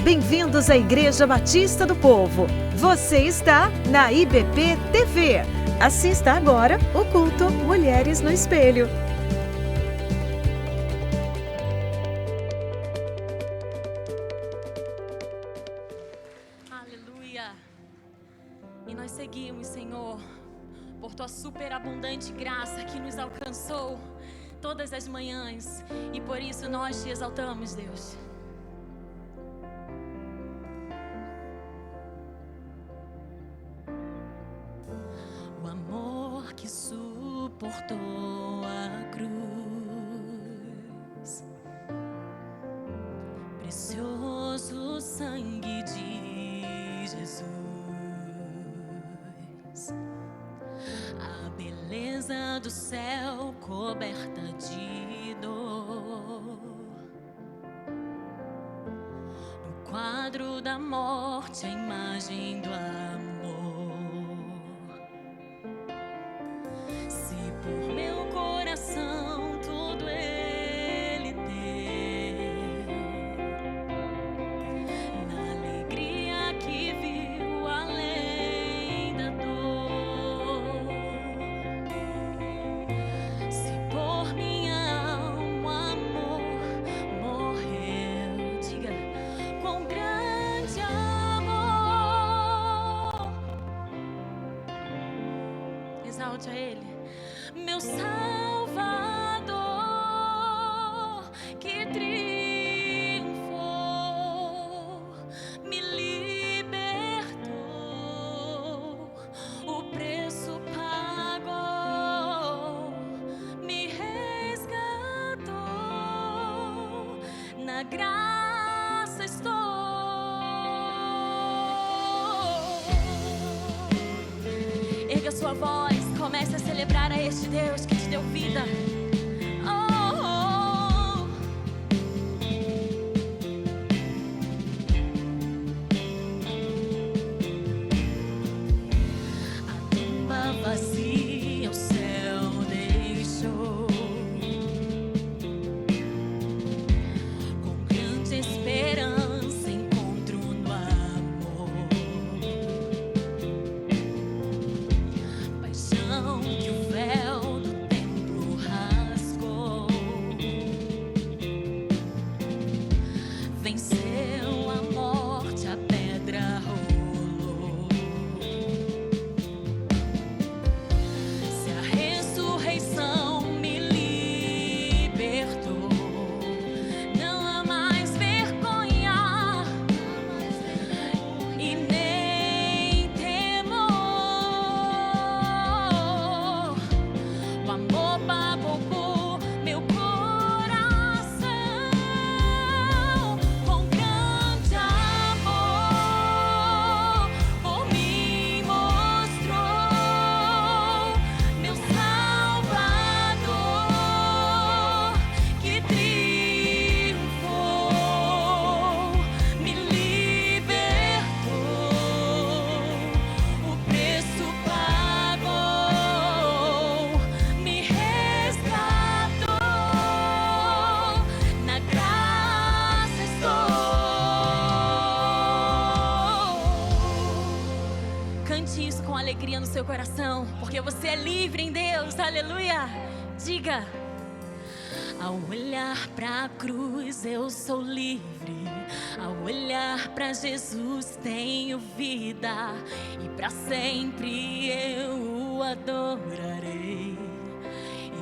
bem-vindos à Igreja Batista do Povo. Você está na IBP TV. Assista agora o culto Mulheres no Espelho. Aleluia! E nós seguimos, Senhor, por Tua superabundante graça que nos alcançou todas as manhãs, e por isso nós Te exaltamos, Deus. O amor que suportou a cruz, precioso sangue de Jesus, a beleza do céu coberta de dor, no quadro da morte a imagem do amor. Se por meu coração tudo Ele deu, na alegria que viu além da dor, se por minha alma amor morreu, diga, com grande amor, exalte a Ele, meu Salvador, que triunfou, me libertou, o preço pagou, me resgatou, na graça estou. Erga sua voz, comece a celebrar a este Deus que te deu vida. Oh, oh, oh. A tumba vazia o céu deixou, com grande esperança encontro no amor, paixão que o véu do templo rasgou, venceu a morte, a pedra rolou. Se a ressurreição me libertou, não há mais vergonha e nem temor. O amor babou meu coração, com grande amor por mim mostrou, meu Salvador, que triunfou, me libertou, o preço pagou, me resgatou, na graça estou. Cante isso com alegria no seu coração, porque você é livre em Deus, aleluia. Diga: ao olhar pra cruz eu sou livre, ao olhar pra Jesus tenho vida, e pra sempre eu o adorarei,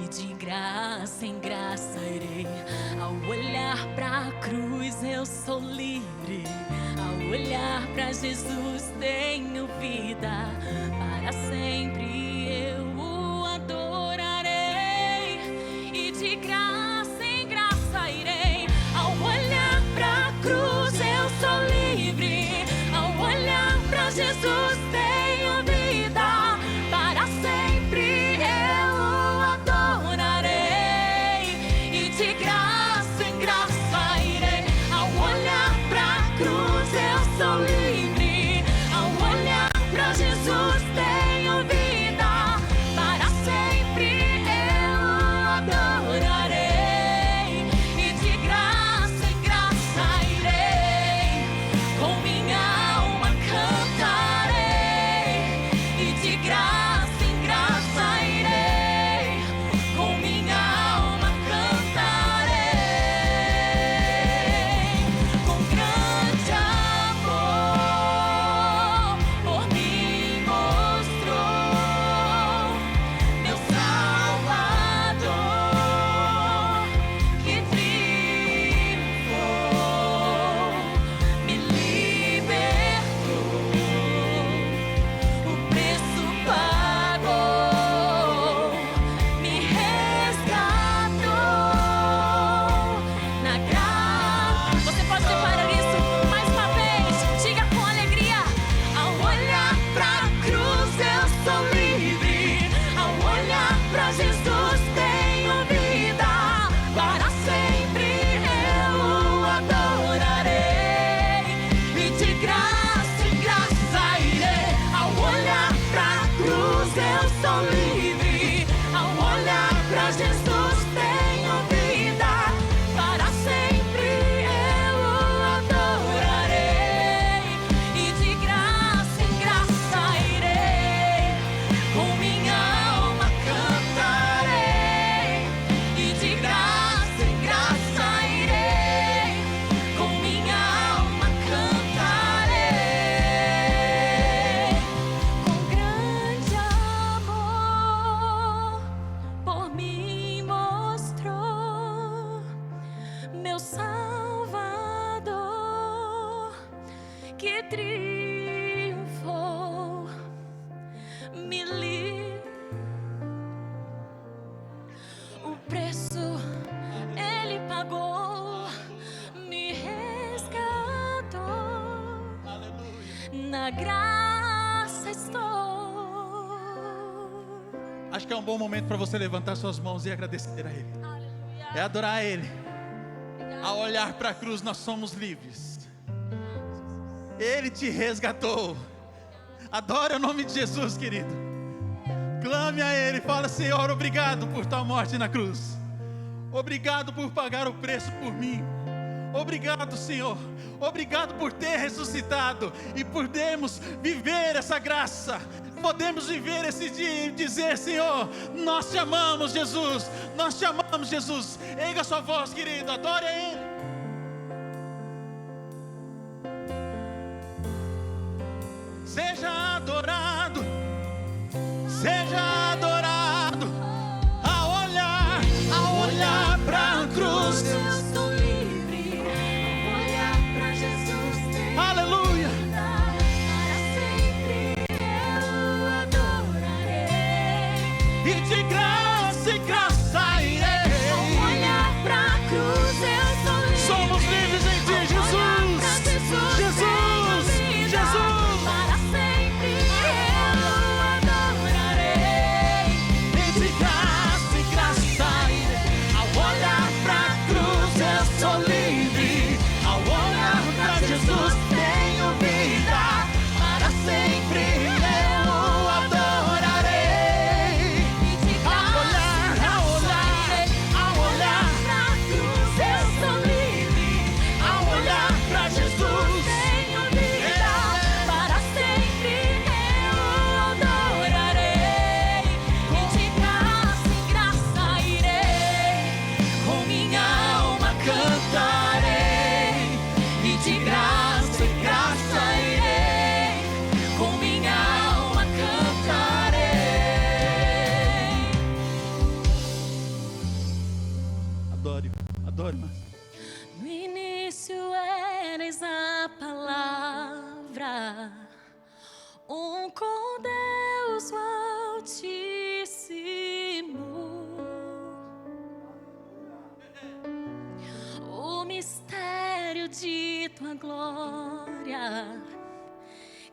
e de graça em graça irei. Ao olhar pra cruz eu sou livre, ao olhar pra Jesus tenho vida, para sempre eu o adorarei, e de graça em graça irei. Ao olhar pra cruz eu sou livre, ao olhar pra Jesus tenho vida, para sempre eu o adorarei, e de graça em graça irei. Ao olhar pra cruz eu sou livre, ao olhar pra Jesus sou livre. Ao olhar pra Jesus tenho vida. Para sempre eu o adorarei. E de graça em graça irei. Ao olhar pra cruz eu sou livre. Ao olhar pra Jesus tenho vida. Para sempre eu o adorarei. E de graça em graça irei. Com minha alma cantarei. E de graça em graça irei. Com minha alma cantarei. Com grande amor por mim mostrou meu Salvador, que triunfou, me livre. O preço ele pagou, me resgatou. Na graça estou. Acho que é um bom momento para você levantar suas mãos e agradecer a Ele. É adorar a Ele. Ao olhar para a cruz nós somos livres. Ele te resgatou. Adore o nome de Jesus, querido. Clame a Ele, fala: Senhor, obrigado por tua morte na cruz. Obrigado por pagar o preço por mim. Obrigado, Senhor. Obrigado por ter ressuscitado e podemos viver essa graça. Podemos viver esse dia e dizer: Senhor, nós te amamos, Jesus. Nós te amamos, Jesus. Erga sua voz, querido, adore a Ele. Seja adorado, seja adorado. Ao olhar para a cruz, Eu sou livre. Ao olhar pra Jesus tenho aleluia. vida. Para sempre eu o adorarei. E de graça em graça irei. Ao olhar pra cruz eu sou livre. Somos livres em ti, Jesus. Jesus, Jesus. Para sempre eu o adorarei. E de graça em graça irei. Ao olhar pra cruz eu sou livre. Ao olhar pra Jesus tenho vida. Para sempre eu o adorarei. Ao olhar Pra cruz eu sou livre. ao olhar pra Jesus. Tenho vida. Para sempre eu o adorarei. E de graça em graça irei. Com minha alma cantarei. E de graça em graça irei. Com minha alma cantarei. Adore, adore, mas No início eras a palavra, com Deus o Altíssimo. O mistério de tua glória,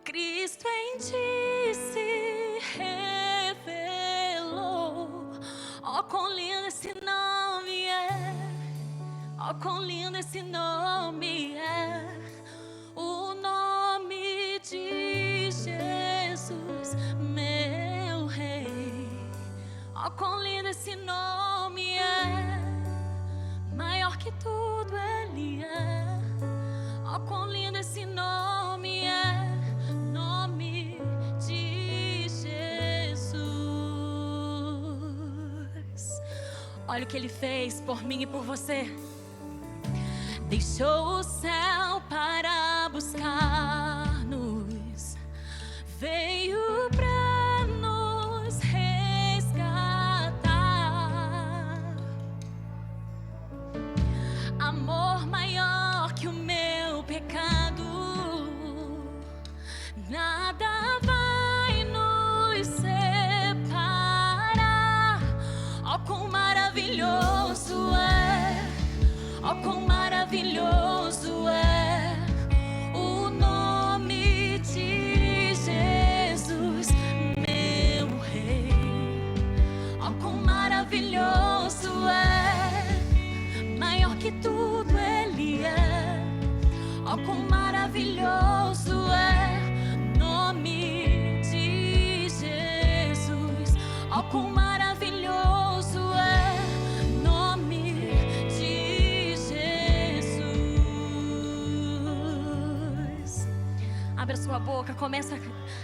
Cristo em ti se revelou. Oh, quão lindo esse nome é! Oh, quão lindo esse nome é! O nome de Jesus, meu Rei. Oh, quão lindo esse nome é! Maior que tudo Ele é. Oh, quão lindo esse nome é! Nome de Jesus. Olha o que Ele fez por mim e por você. Deixou o céu para buscar-nos, veio para nos resgatar. Amor maior que o meu pecado, nada vai nos separar. Oh, quão maravilhoso é! Oh, quão maravilhoso é o tua boca, começa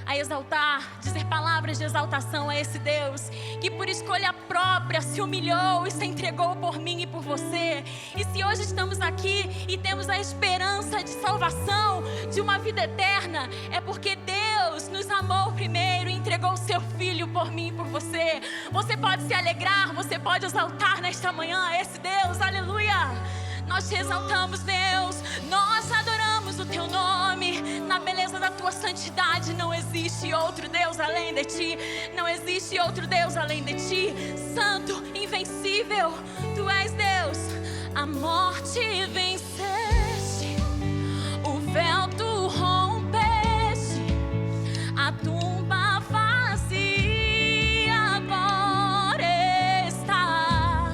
a exaltar, dizer palavras de exaltação a esse Deus que por escolha própria se humilhou e se entregou por mim e por você. E se hoje estamos aqui e temos a esperança de salvação, de uma vida eterna, é porque Deus nos amou primeiro e entregou o seu Filho por mim e por você. Você pode se alegrar, você pode exaltar nesta manhã a esse Deus, aleluia. Nós te exaltamos, Deus, nós adoramos o teu nome, na beleza da tua santidade. Não existe outro Deus além de ti, não existe outro Deus além de ti. Santo, invencível, tu és Deus. A morte venceste, o véu tu rompeste, a tumba vazia agora está.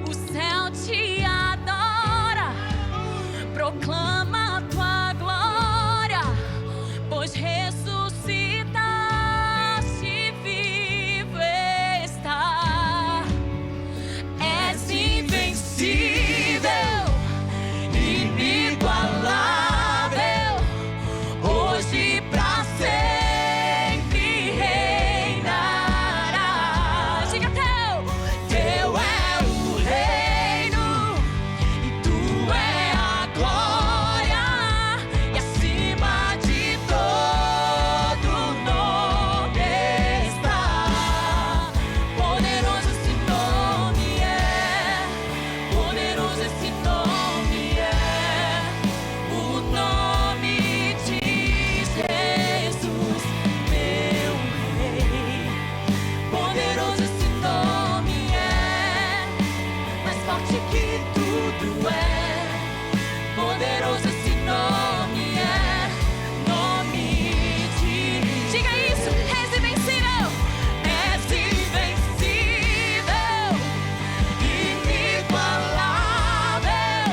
O céu te adora, proclama a tua glória, pois ressuscitaste, vivo está. És invencível, inigualável, hoje pra sempre reinarás. Diga teu é o reino, e tu é a glória, e acima de todo nome está. Poderoso esse nome é, poderoso esse nome é, o nome de Jesus, meu Rei. Poderoso esse nome é, mais forte que tudo é. Poderoso esse nome é, nome de... Diga isso, és invencível, inigualável,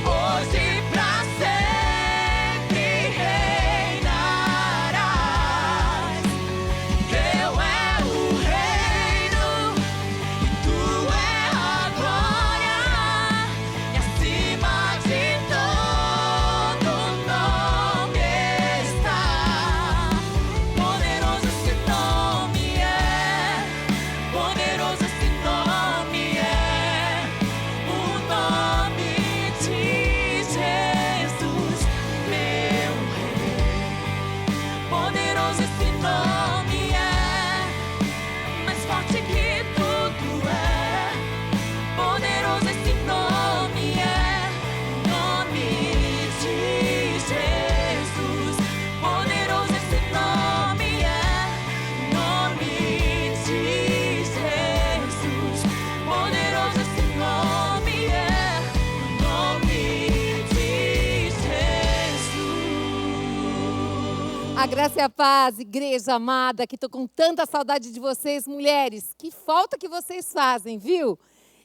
hoje pra sempre reinarás. Teu é o reino, e tu é a glória, e acima de todo nome está. Poderoso esse nome é, poderoso esse nome é, o nome de Jesus, meu Rei. Poderoso esse nome é, mais forte que tudo é. Poderoso esse nome é, nome de Jesus. Poderoso esse nome é, nome de Jesus. Poderoso esse nome é, nome de Jesus. A graça e a paz, igreja amada, que estou com tanta saudade de vocês, mulheres. Que falta que vocês fazem, viu?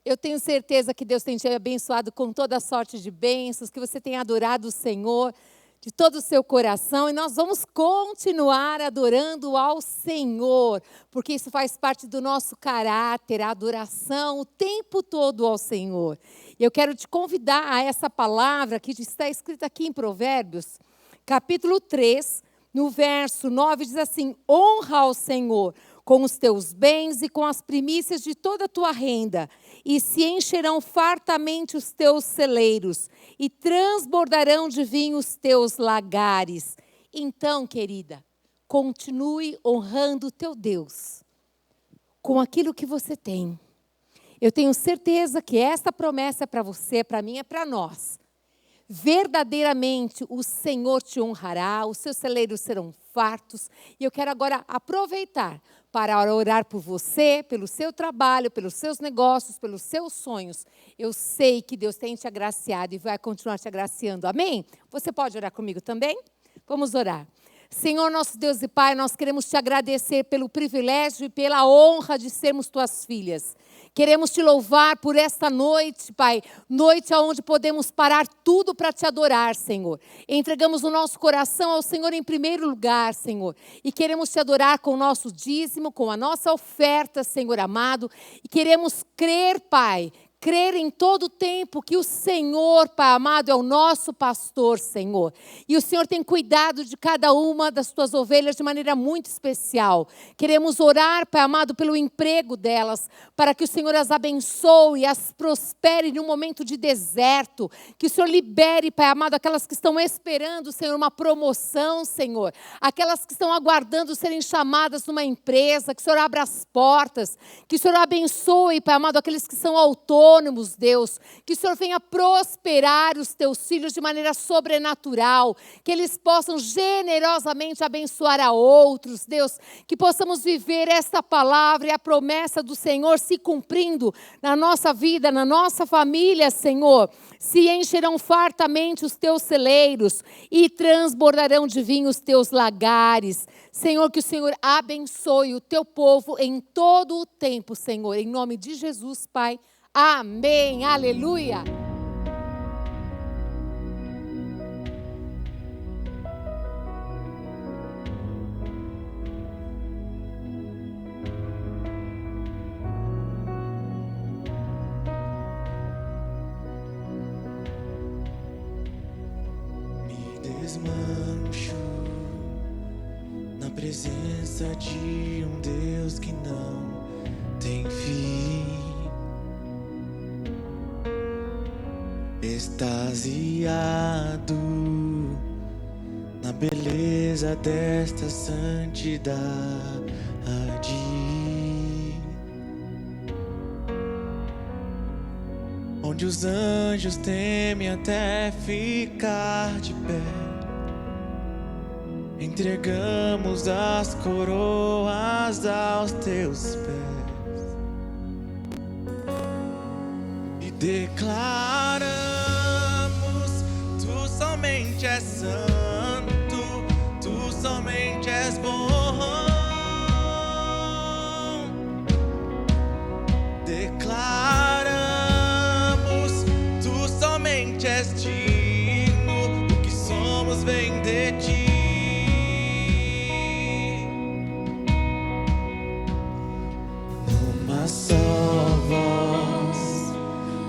Eu tenho certeza que Deus tem te abençoado com toda sorte de bênçãos, que você tenha adorado o Senhor de todo o seu coração. E nós vamos continuar adorando ao Senhor, porque isso faz parte do nosso caráter, a adoração o tempo todo ao Senhor. E eu quero te convidar a essa palavra que está escrita aqui em Provérbios, capítulo 3, no verso 9, diz assim: honra ao Senhor com os teus bens e com as primícias de toda a tua renda, e se encherão fartamente os teus celeiros, e transbordarão de vinho os teus lagares. Então, querida, continue honrando o teu Deus com aquilo que você tem. Eu tenho certeza que esta promessa é para você, para mim, é para nós. Verdadeiramente o Senhor te honrará, os seus celeiros serão fartos. E eu quero agora aproveitar para orar por você, pelo seu trabalho, pelos seus negócios, pelos seus sonhos. Eu sei que Deus tem te agraciado e vai continuar te agraciando. Amém? Você pode orar comigo também? Vamos orar. Senhor, nosso Deus e Pai, nós queremos te agradecer pelo privilégio e pela honra de sermos tuas filhas. Queremos te louvar por esta noite, Pai, noite onde podemos parar tudo para te adorar, Senhor. Entregamos o nosso coração ao Senhor em primeiro lugar, Senhor, e queremos te adorar com o nosso dízimo, com a nossa oferta, Senhor amado, e queremos crer, Pai, crer em todo o tempo que o Senhor, Pai amado, é o nosso pastor, Senhor. E o Senhor tem cuidado de cada uma das tuas ovelhas de maneira muito especial. Queremos orar, Pai amado, pelo emprego delas, para que o Senhor as abençoe, as prospere num momento de deserto. Que o Senhor libere, Pai amado, aquelas que estão esperando, Senhor, uma promoção, Senhor. Aquelas que estão aguardando serem chamadas numa empresa, que o Senhor abra as portas. Que o Senhor abençoe, Pai amado, aqueles que são autônomos, Deus, que o Senhor venha prosperar os teus filhos de maneira sobrenatural, que eles possam generosamente abençoar a outros, Deus, que possamos viver esta palavra e a promessa do Senhor se cumprindo na nossa vida, na nossa família, Senhor. Se encherão fartamente os teus celeiros e transbordarão de vinho os teus lagares. Senhor, que o Senhor abençoe o teu povo em todo o tempo, Senhor, em nome de Jesus, Pai. Amém, aleluia. Me desmancho na presença de um Deus que não tem fim. Extasiado na beleza desta santidade, onde os anjos temem até ficar de pé. Entregamos as coroas aos teus pés e declaramos: tu somente és santo, tu somente és bom. Declaramos: tu somente és digno, o que somos vem de ti. Numa só voz,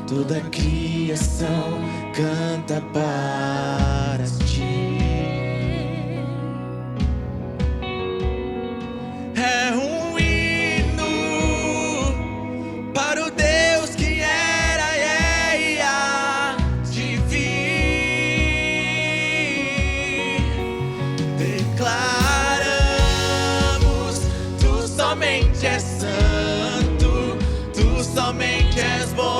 toda a criação canta para ti. É um hino para o Deus que era e é e há de vir. Declaramos: tu somente és santo, tu somente és bom.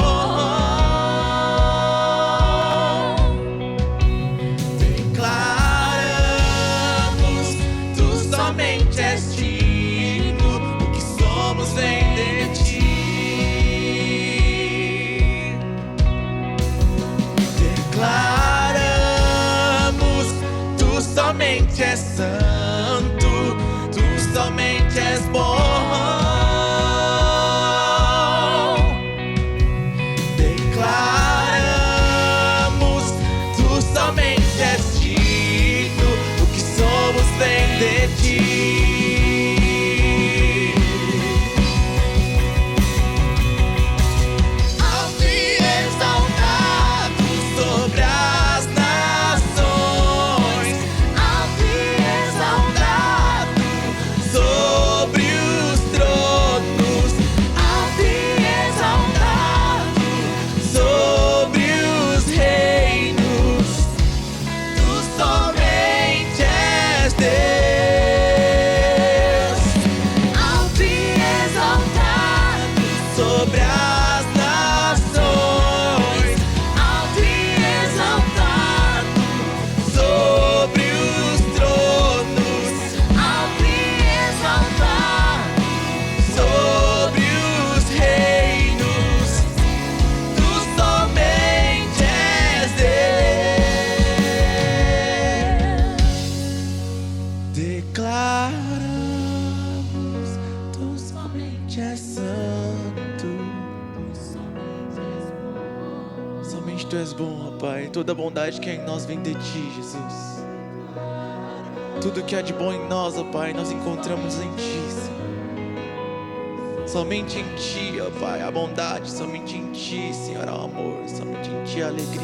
Somente és santo, tu somente és bom. Declaramos: tu somente és digno, o que somos vem de ti. Alto e exaltado sobre as nações, sobre os tronos, alto e exaltado sobre os reinos, tu somente és Deus. Alto e exaltado sobre as nações, alto e exaltado sobre os tronos, alto e exaltado sobre os reinos, tu somente és Deus. Declaramos: tu somente és santo, somente tu és bom, ó Pai. Toda bondade que há em nós vem de ti, Jesus. Tudo que há de bom em nós, ó Pai, nós encontramos em ti, Senhor. Somente em Ti, ó Pai, a bondade. Somente em Ti, Senhor, o amor. Somente em Ti, a alegria.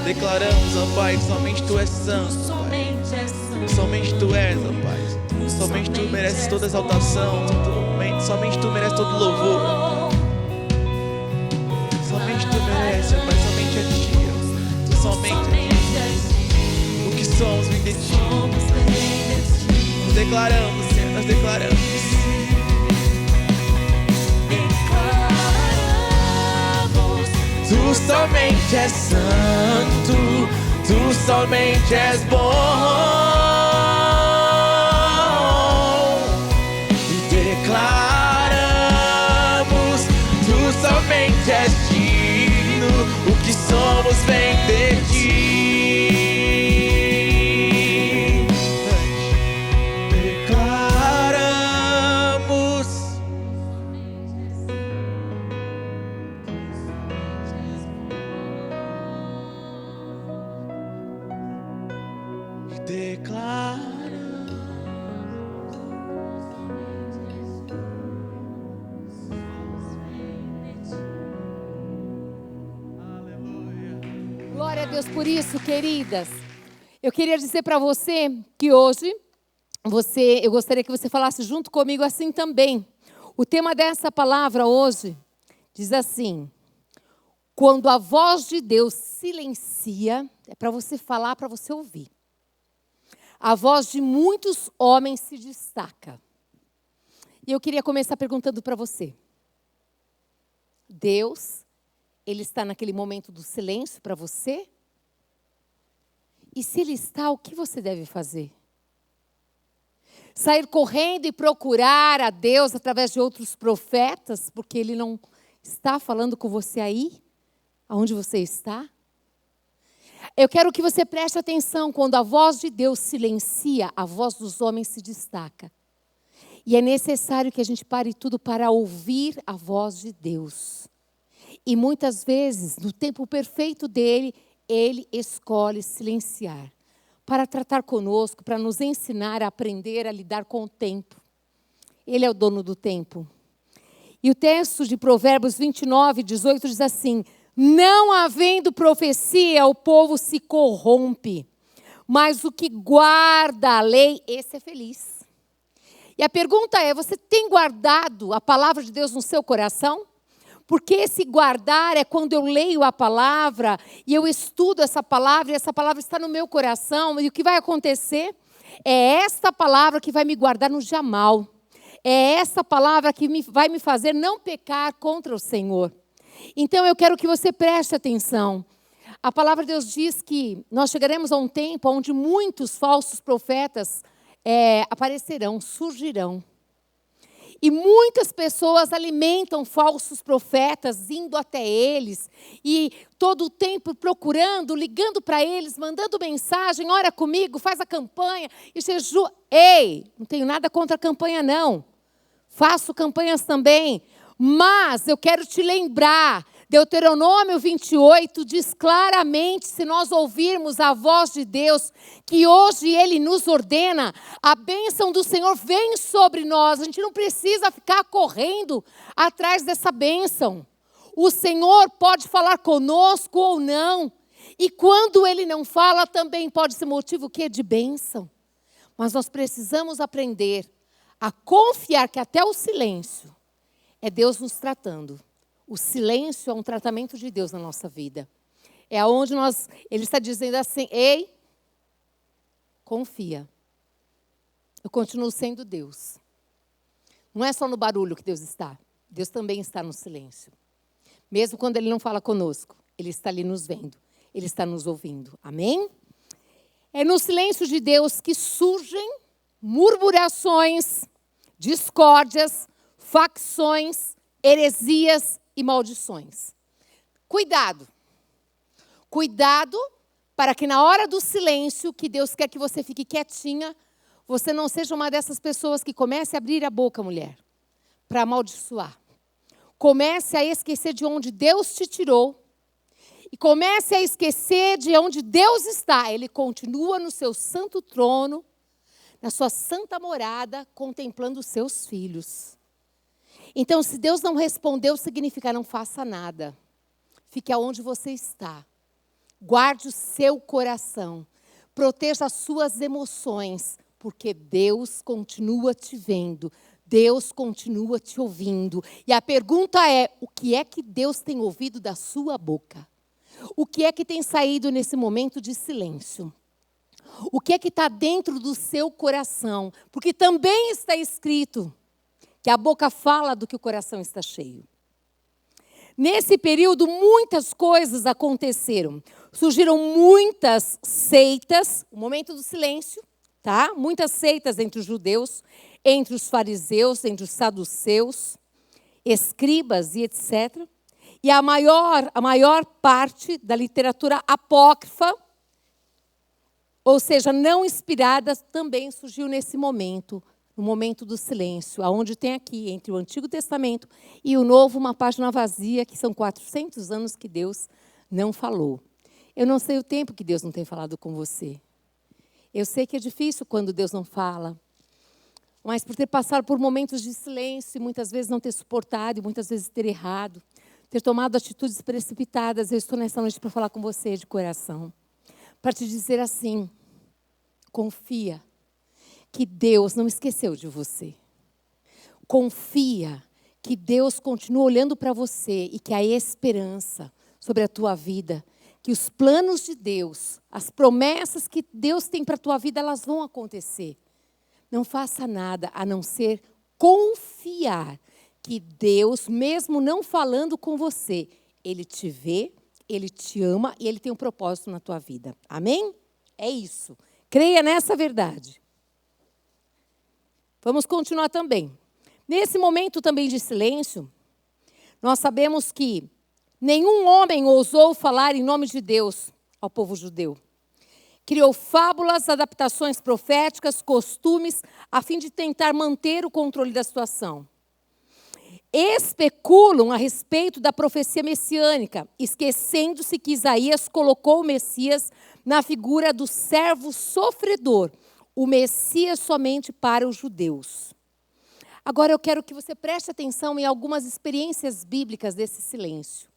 Declaramos, ó Pai, que somente Tu és santo, Pai. Somente Tu és, ó Pai. Somente Tu mereces toda exaltação. Somente Tu mereces todo louvor. Somente Tu mereces, ó Pai. Somente a Ti, ó. Tu somente a Ti. O que somos vem de Ti. Nós declaramos, Senhor, nós declaramos. Tu somente és santo, Tu somente és bom. E declaramos, Tu somente és digno, o que somos vem de Ti. Glória a Deus por isso, queridas. Eu queria dizer para você que hoje, eu gostaria que você falasse junto comigo assim também. O tema dessa palavra hoje diz assim: quando a voz de Deus silencia, é para você falar, para você ouvir. A voz de muitos homens se destaca. E eu queria começar perguntando para você. Deus, Ele está naquele momento do silêncio para você? E se Ele está, o que você deve fazer? Sair correndo e procurar a Deus através de outros profetas, porque Ele não está falando com você aí, aonde você está? Eu quero que você preste atenção, quando a voz de Deus silencia, a voz dos homens se destaca. E é necessário que a gente pare tudo para ouvir a voz de Deus. E muitas vezes, no tempo perfeito dele, Ele escolhe silenciar para tratar conosco, para nos ensinar a aprender a lidar com o tempo. Ele é o dono do tempo. E o texto de Provérbios 29, 18 diz assim: não havendo profecia, o povo se corrompe, mas o que guarda a lei, esse é feliz. E a pergunta é: você tem guardado a palavra de Deus no seu coração? Porque esse guardar é quando eu leio a palavra e eu estudo essa palavra e essa palavra está no meu coração. E o que vai acontecer é esta palavra que vai me guardar no dia mal. É essa palavra que vai me fazer não pecar contra o Senhor. Então eu quero que você preste atenção. A palavra de Deus diz que nós chegaremos a um tempo onde muitos falsos profetas aparecerão, surgirão. E muitas pessoas alimentam falsos profetas, indo até eles, e todo o tempo procurando, ligando para eles, mandando mensagem: ora comigo, faz a campanha, e jejua. Ei, não tenho nada contra a campanha não, faço campanhas também, mas eu quero te lembrar, Deuteronômio 28 diz claramente, se nós ouvirmos a voz de Deus, que hoje Ele nos ordena, a bênção do Senhor vem sobre nós. A gente não precisa ficar correndo atrás dessa bênção. O Senhor pode falar conosco ou não. E quando Ele não fala, também pode ser motivo o quê? De bênção. Mas nós precisamos aprender a confiar que até o silêncio é Deus nos tratando. O silêncio é um tratamento de Deus na nossa vida. É onde Ele está dizendo assim: ei, confia. Eu continuo sendo Deus. Não é só no barulho que Deus está. Deus também está no silêncio. Mesmo quando Ele não fala conosco, Ele está ali nos vendo. Ele está nos ouvindo. Amém? É no silêncio de Deus que surgem murmurações, discórdias, facções, heresias e maldições. Cuidado. Cuidado para que na hora do silêncio, que Deus quer que você fique quietinha, você não seja uma dessas pessoas que comece a abrir a boca, mulher, para amaldiçoar. Comece a esquecer de onde Deus te tirou e comece a esquecer de onde Deus está. Ele continua no seu santo trono, na sua santa morada, contemplando os seus filhos. Então, se Deus não respondeu, significa não faça nada. Fique aonde você está. Guarde o seu coração. Proteja as suas emoções, porque Deus continua te vendo. Deus continua te ouvindo. E a pergunta é, o que é que Deus tem ouvido da sua boca? O que é que tem saído nesse momento de silêncio? O que é que está dentro do seu coração? Porque também está escrito que a boca fala do que o coração está cheio. Nesse período, muitas coisas aconteceram. Surgiram muitas seitas, o momento do silêncio, tá? Muitas seitas entre os judeus, entre os fariseus, entre os saduceus, escribas e etc. E a maior parte da literatura apócrifa, ou seja, não inspirada, também surgiu nesse momento, no momento do silêncio, aonde tem aqui, entre o Antigo Testamento e o Novo, uma página vazia, que são 400 anos que Deus não falou. Eu não sei o tempo que Deus não tem falado com você. Eu sei que é difícil quando Deus não fala, mas por ter passado por momentos de silêncio, e muitas vezes não ter suportado, e muitas vezes ter errado, ter tomado atitudes precipitadas, eu estou nessa noite para falar com você de coração. Para te dizer assim, confia que Deus não esqueceu de você. Confia que Deus continua olhando para você e que há esperança sobre a tua vida, que os planos de Deus, as promessas que Deus tem para a tua vida, elas vão acontecer. Não faça nada a não ser confiar que Deus, mesmo não falando com você, Ele te vê, Ele te ama e Ele tem um propósito na tua vida. Amém? É isso. Creia nessa verdade. Vamos continuar também. Nesse momento também de silêncio, nós sabemos que nenhum homem ousou falar em nome de Deus ao povo judeu. Criou fábulas, adaptações proféticas, costumes, a fim de tentar manter o controle da situação. Especulam a respeito da profecia messiânica, esquecendo-se que Isaías colocou o Messias na figura do servo sofredor, o Messias somente para os judeus. Agora eu quero que você preste atenção em algumas experiências bíblicas desse silêncio.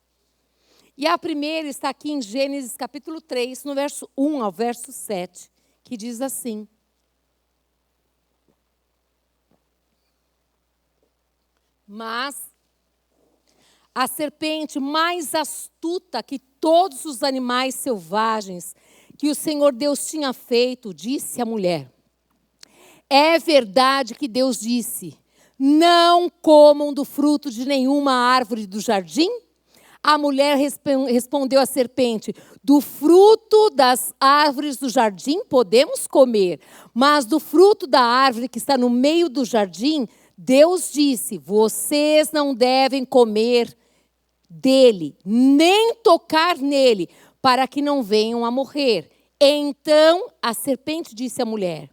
E a primeira está aqui em Gênesis capítulo 3, no verso 1 ao verso 7, que diz assim: Mas a serpente mais astuta que todos os animais selvagens que o Senhor Deus tinha feito, disse à mulher: É verdade que Deus disse, não comam do fruto de nenhuma árvore do jardim? A mulher respondeu à serpente: do fruto das árvores do jardim podemos comer, mas do fruto da árvore que está no meio do jardim, Deus disse, vocês não devem comer dele, nem tocar nele, para que não venham a morrer. Então a serpente disse à mulher: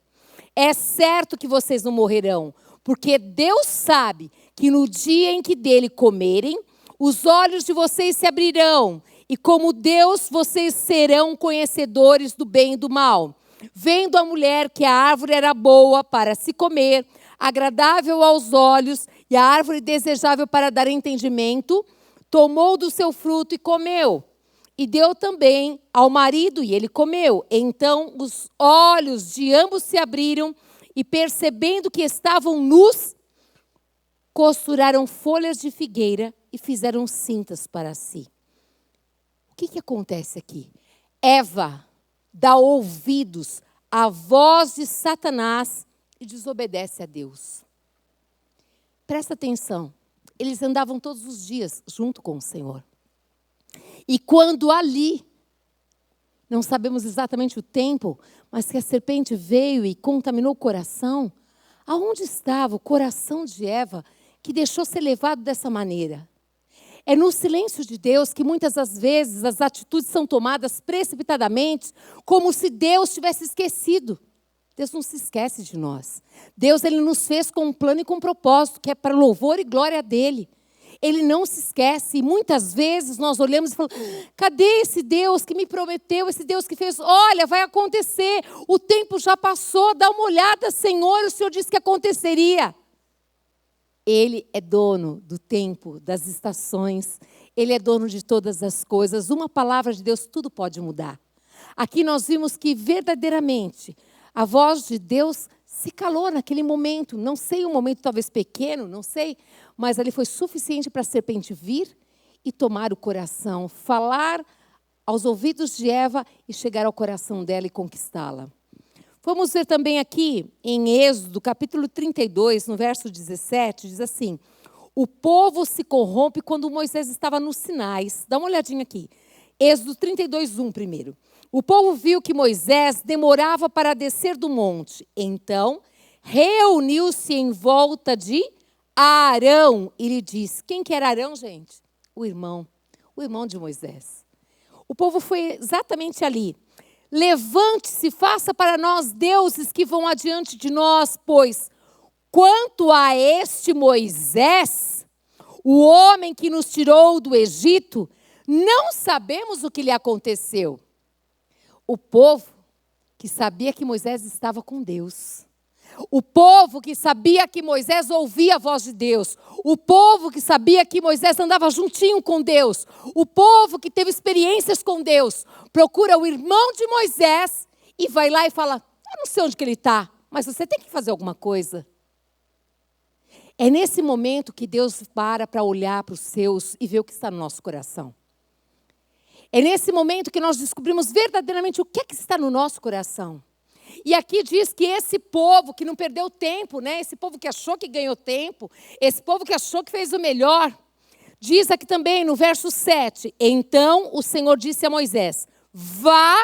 é certo que vocês não morrerão, porque Deus sabe que no dia em que dele comerem, os olhos de vocês se abrirão, e como Deus, vocês serão conhecedores do bem e do mal. Vendo a mulher que a árvore era boa para se comer, agradável aos olhos, e a árvore desejável para dar entendimento, tomou do seu fruto e comeu. E deu também ao marido, e ele comeu. Então os olhos de ambos se abriram, e percebendo que estavam nus, costuraram folhas de figueira e fizeram cintas para si. O que acontece aqui? Eva dá ouvidos à voz de Satanás e desobedece a Deus. Presta atenção, eles andavam todos os dias junto com o Senhor. E quando ali, não sabemos exatamente o tempo, mas que a serpente veio e contaminou o coração, aonde estava o coração de Eva que deixou ser levado dessa maneira? É no silêncio de Deus que muitas das vezes as atitudes são tomadas precipitadamente, como se Deus tivesse esquecido. Deus não se esquece de nós. Deus, Ele nos fez com um plano e com um propósito, que é para louvor e glória dEle. Ele não se esquece. E muitas vezes nós olhamos e falamos, cadê esse Deus que me prometeu, esse Deus que fez? Olha, vai acontecer, o tempo já passou, dá uma olhada, Senhor, o Senhor disse que aconteceria. Ele é dono do tempo, das estações. Ele é dono de todas as coisas. Uma palavra de Deus, tudo pode mudar. Aqui nós vimos que verdadeiramente a voz de Deus se calou naquele momento. Não sei, um momento talvez pequeno, não sei. Mas ali foi suficiente para a serpente vir e tomar o coração. Falar aos ouvidos de Eva e chegar ao coração dela e conquistá-la. Vamos ver também aqui em Êxodo, capítulo 32, no verso 17, diz assim: o povo se corrompe quando Moisés estava nos Sinais. Dá uma olhadinha aqui. Êxodo 32, 1 primeiro. O povo viu que Moisés demorava para descer do monte. Então, reuniu-se em volta de Arão e lhe disse: quem que era Arão, gente? O irmão de Moisés. O povo foi exatamente ali. Levante-se, faça para nós deuses que vão adiante de nós, pois quanto a este Moisés, o homem que nos tirou do Egito, não sabemos o que lhe aconteceu. O povo que sabia que Moisés estava com Deus. O povo que sabia que Moisés ouvia a voz de Deus. O povo que sabia que Moisés andava juntinho com Deus. O povo que teve experiências com Deus. Procura o irmão de Moisés e vai lá e fala: eu não sei onde que ele está, mas você tem que fazer alguma coisa. É nesse momento que Deus para olhar para os seus e ver o que está no nosso coração. É nesse momento que nós descobrimos verdadeiramente o que é que está no nosso coração. E aqui diz que esse povo que não perdeu tempo, né? Esse povo que achou que ganhou tempo, esse povo que achou que fez o melhor, diz aqui também no verso 7, então o Senhor disse a Moisés: vá,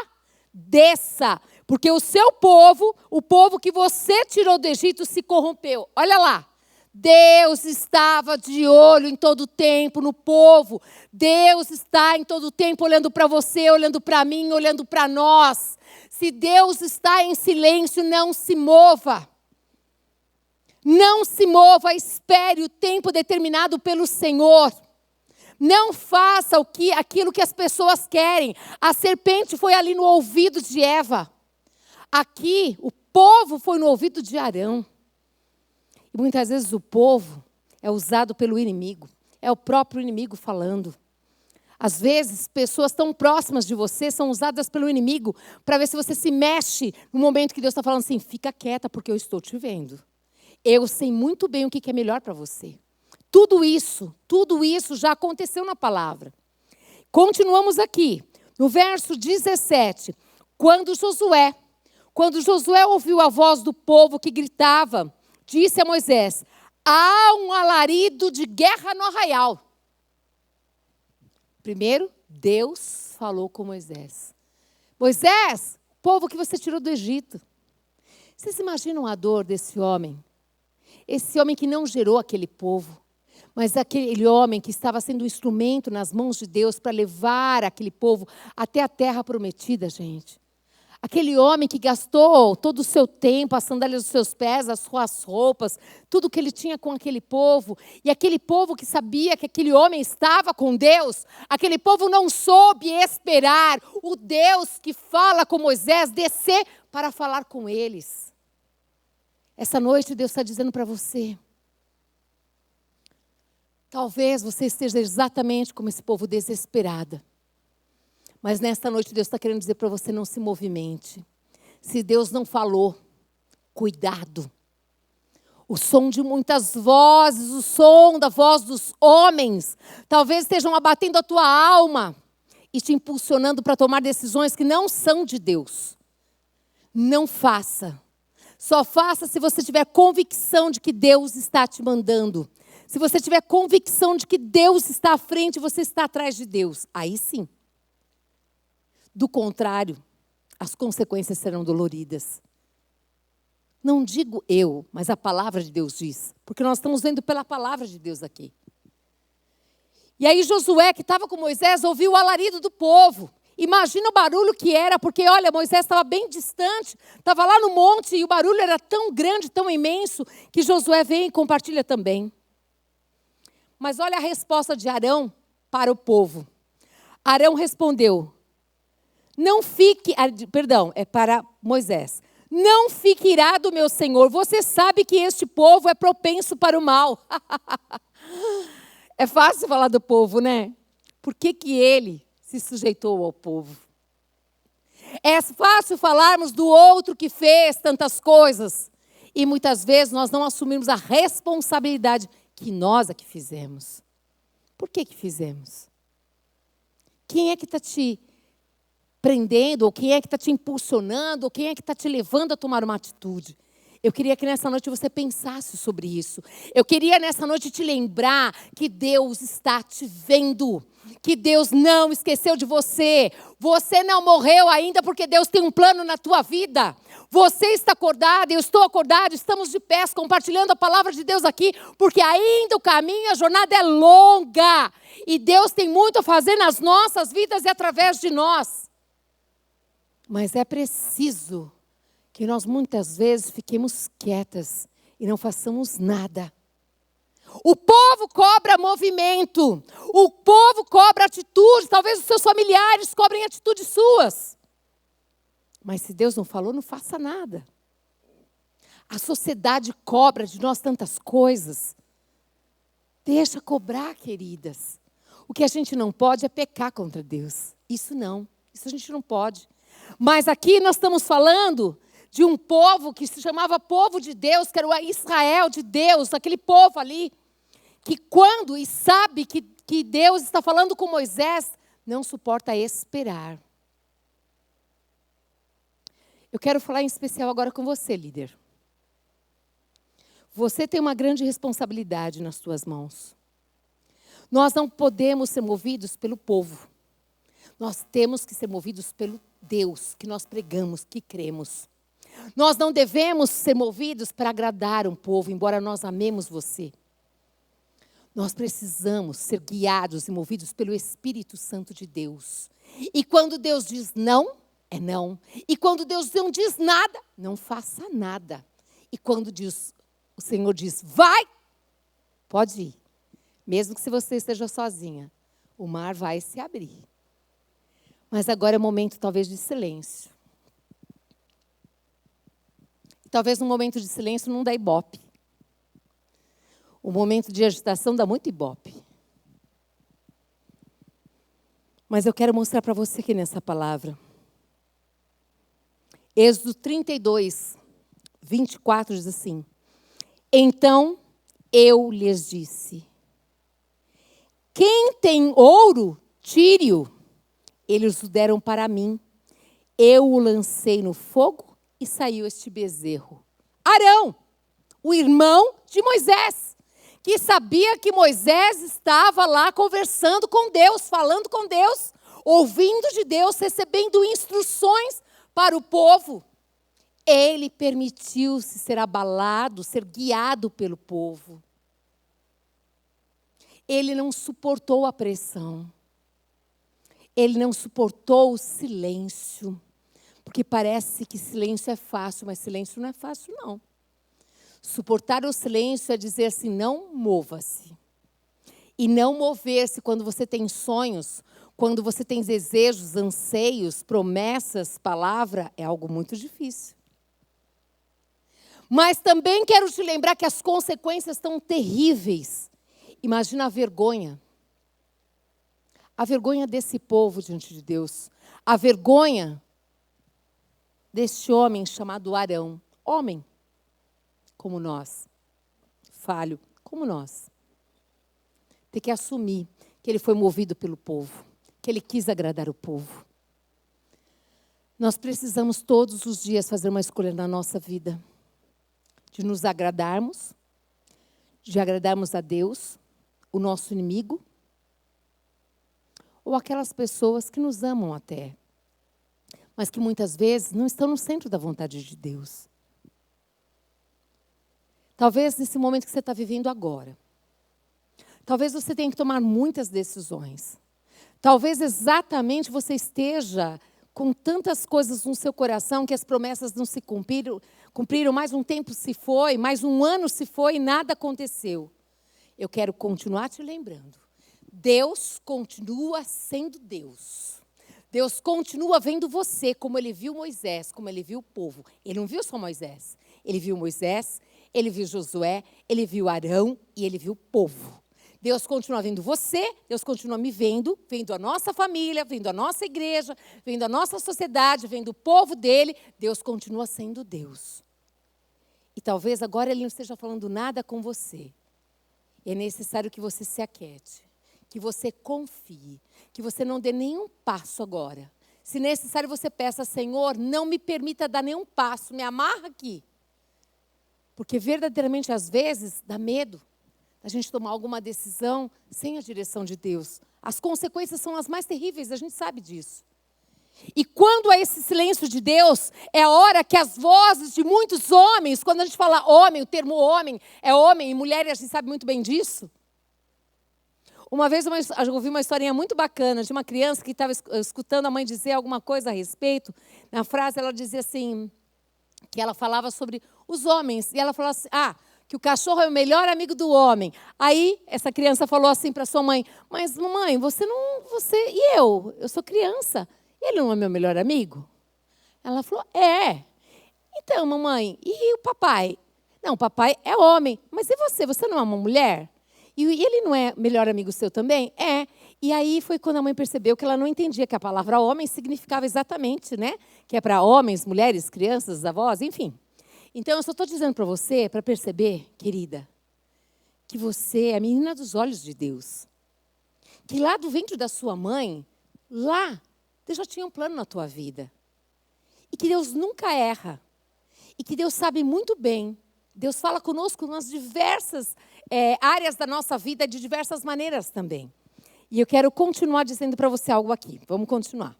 desça, porque o seu povo, o povo que você tirou do Egito, se corrompeu. Olha lá. Deus estava de olho em todo o tempo no povo. Deus está em todo o tempo olhando para você, olhando para mim, olhando para nós. Se Deus está em silêncio, não se mova. Não se mova, espere o tempo determinado pelo Senhor. Não faça aquilo que as pessoas querem. A serpente foi ali no ouvido de Eva. Aqui, o povo foi no ouvido de Arão. E muitas vezes o povo é usado pelo inimigo. É o próprio inimigo falando. Às vezes, pessoas tão próximas de você são usadas pelo inimigo para ver se você se mexe no momento que Deus está falando assim: fica quieta porque eu estou te vendo. Eu sei muito bem o que é melhor para você. Tudo isso já aconteceu na palavra. Continuamos aqui, no verso 17. Quando Josué ouviu a voz do povo que gritava, disse a Moisés: há um alarido de guerra no arraial. Primeiro, Deus falou com Moisés. Moisés, o povo que você tirou do Egito. Vocês imaginam a dor desse homem? Esse homem que não gerou aquele povo, mas aquele homem que estava sendo um instrumento nas mãos de Deus para levar aquele povo até a terra prometida, gente. Aquele homem que gastou todo o seu tempo, as sandálias dos seus pés, as suas roupas, tudo que ele tinha com aquele povo. E aquele povo que sabia que aquele homem estava com Deus, aquele povo não soube esperar o Deus que fala com Moisés descer para falar com eles. Essa noite Deus está dizendo para você: talvez você esteja exatamente como esse povo, desesperada. Mas nesta noite Deus está querendo dizer para você: não se movimente. Se Deus não falou, cuidado. O som de muitas vozes, o som da voz dos homens, talvez estejam abatendo a tua alma e te impulsionando para tomar decisões que não são de Deus. Não faça. Só faça se você tiver convicção de que Deus está te mandando. Se você tiver convicção de que Deus está à frente e você está atrás de Deus. Aí sim. Do contrário, as consequências serão doloridas. Não digo eu, mas a palavra de Deus diz. Porque nós estamos vendo pela palavra de Deus aqui. E aí Josué, que estava com Moisés, ouviu o alarido do povo. Imagina o barulho que era, porque olha, Moisés estava bem distante, estava lá no monte e o barulho era tão grande, tão imenso, que Josué vem e compartilha também. Mas olha a resposta de Arão para o povo. Arão respondeu: para Moisés: Não fique irado, meu Senhor. Você sabe que este povo é propenso para o mal. É fácil falar do povo, né? Por que ele se sujeitou ao povo? É fácil falarmos do outro que fez tantas coisas. E muitas vezes nós não assumimos a responsabilidade que nós é que fizemos. Por que fizemos? Quem é que está te prendendo, ou quem é que está te impulsionando, ou quem é que está te levando a tomar uma atitude? Eu queria que nessa noite você pensasse sobre isso. Eu queria nessa noite te lembrar que Deus está te vendo. Que Deus não esqueceu de você. Você não morreu ainda porque Deus tem um plano na tua vida. Você está acordado, eu estou acordado, estamos de pés compartilhando a palavra de Deus aqui, porque ainda o caminho, a jornada é longa. E Deus tem muito a fazer nas nossas vidas e através de nós. Mas é preciso que nós muitas vezes fiquemos quietas e não façamos nada. O povo cobra movimento, o povo cobra atitude, talvez os seus familiares cobrem atitudes suas. Mas se Deus não falou, não faça nada. A sociedade cobra de nós tantas coisas. Deixa cobrar, queridas. O que a gente não pode é pecar contra Deus. Isso não, isso a gente não pode. Mas aqui nós estamos falando de um povo que se chamava povo de Deus, que era o Israel de Deus, aquele povo ali, que quando e sabe que Deus está falando com Moisés, não suporta esperar. Eu quero falar em especial agora com você, líder. Você tem uma grande responsabilidade nas suas mãos. Nós não podemos ser movidos pelo povo. Nós temos que ser movidos pelo Deus que nós pregamos, que cremos. Nós não devemos ser movidos para agradar um povo, embora nós amemos você. Nós precisamos ser guiados e movidos pelo Espírito Santo de Deus. E quando Deus diz não, é não. E quando Deus não diz nada, não faça nada. E quando o Senhor diz, vai, pode ir. Mesmo que se você esteja sozinha, o mar vai se abrir. Mas agora é momento talvez de silêncio. Talvez um momento de silêncio não dá ibope. O momento de agitação dá muito ibope. Mas eu quero mostrar para você aqui nessa palavra. Êxodo 32, 24 diz assim: Então eu lhes disse, quem tem ouro, tire-o. Eles o deram para mim. Eu o lancei no fogo e saiu este bezerro. Arão, o irmão de Moisés, que sabia que Moisés estava lá conversando com Deus, falando com Deus, ouvindo de Deus, recebendo instruções para o povo. Ele permitiu-se ser abalado, ser guiado pelo povo. Ele não suportou a pressão. Ele não suportou o silêncio. Porque parece que silêncio é fácil, mas silêncio não é fácil, não. Suportar o silêncio é dizer assim, não mova-se. E não mover-se quando você tem sonhos, quando você tem desejos, anseios, promessas, palavra, é algo muito difícil. Mas também quero te lembrar que as consequências estão terríveis. Imagina a vergonha. A vergonha desse povo diante de Deus. A vergonha deste homem chamado Arão. Homem como nós. Falho como nós. Tem que assumir que ele foi movido pelo povo. Que ele quis agradar o povo. Nós precisamos todos os dias fazer uma escolha na nossa vida. De nos agradarmos. De agradarmos a Deus. O nosso inimigo. Ou aquelas pessoas que nos amam até. Mas que muitas vezes não estão no centro da vontade de Deus. Talvez nesse momento que você está vivendo agora. Talvez você tenha que tomar muitas decisões. Talvez exatamente você esteja com tantas coisas no seu coração que as promessas não se cumpriram, mais um tempo se foi, mais um ano se foi e nada aconteceu. Eu quero continuar te lembrando. Deus continua sendo Deus. Deus continua vendo você como Ele viu Moisés, como Ele viu o povo. Ele não viu só Moisés. Ele viu Moisés, Ele viu Josué, Ele viu Arão e Ele viu o povo. Deus continua vendo você, Deus continua me vendo, vendo a nossa família, vendo a nossa igreja, vendo a nossa sociedade, vendo o povo dele. Deus continua sendo Deus. E talvez agora Ele não esteja falando nada com você. É necessário que você se aquiete, que você confie, que você não dê nenhum passo agora. Se necessário, você peça, Senhor, não me permita dar nenhum passo, me amarra aqui. Porque verdadeiramente, às vezes, dá medo a gente tomar alguma decisão sem a direção de Deus. As consequências são as mais terríveis, a gente sabe disso. E quando há esse silêncio de Deus, é a hora que as vozes de muitos homens, quando a gente fala homem, o termo homem é homem e mulher, e a gente sabe muito bem disso. Uma vez eu ouvi uma historinha muito bacana de uma criança que estava escutando a mãe dizer alguma coisa a respeito. Na frase ela dizia assim, que ela falava sobre os homens. E ela falou assim, que o cachorro é o melhor amigo do homem. Aí, essa criança falou assim para sua mãe, mas mamãe, e eu sou criança, ele não é meu melhor amigo? Ela falou, é. Então, mamãe, e o papai? Não, o papai é homem, mas e você não é uma mulher? E ele não é melhor amigo seu também? É. E aí foi quando a mãe percebeu que ela não entendia que a palavra homem significava exatamente, né? Que é para homens, mulheres, crianças, avós, enfim. Então, eu só estou dizendo para você, para perceber, querida, que você é a menina dos olhos de Deus. Que lá do ventre da sua mãe, lá, Deus já tinha um plano na tua vida. E que Deus nunca erra. E que Deus sabe muito bem. Deus fala conosco nas diversas áreas da nossa vida, de diversas maneiras também. E eu quero continuar dizendo para você algo aqui. Vamos continuar.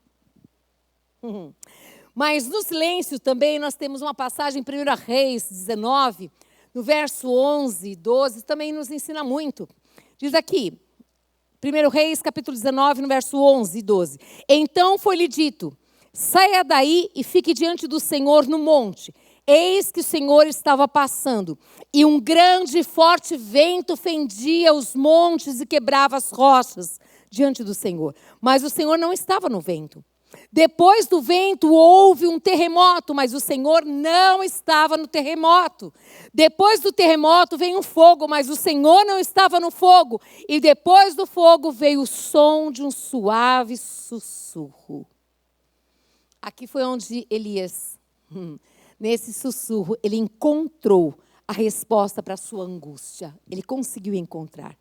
Mas no silêncio também nós temos uma passagem em 1 Reis 19, no verso 11 e 12, também nos ensina muito. Diz aqui, 1 Reis capítulo 19, no verso 11 e 12. Então foi-lhe dito, saia daí e fique diante do Senhor no monte. Eis que o Senhor estava passando, e um grande e forte vento fendia os montes e quebrava as rochas diante do Senhor. Mas o Senhor não estava no vento. Depois do vento houve um terremoto, mas o Senhor não estava no terremoto. Depois do terremoto veio um fogo, mas o Senhor não estava no fogo. E depois do fogo veio o som de um suave sussurro. Aqui foi onde Elias, nesse sussurro, ele encontrou a resposta para a sua angústia. Ele conseguiu encontrar.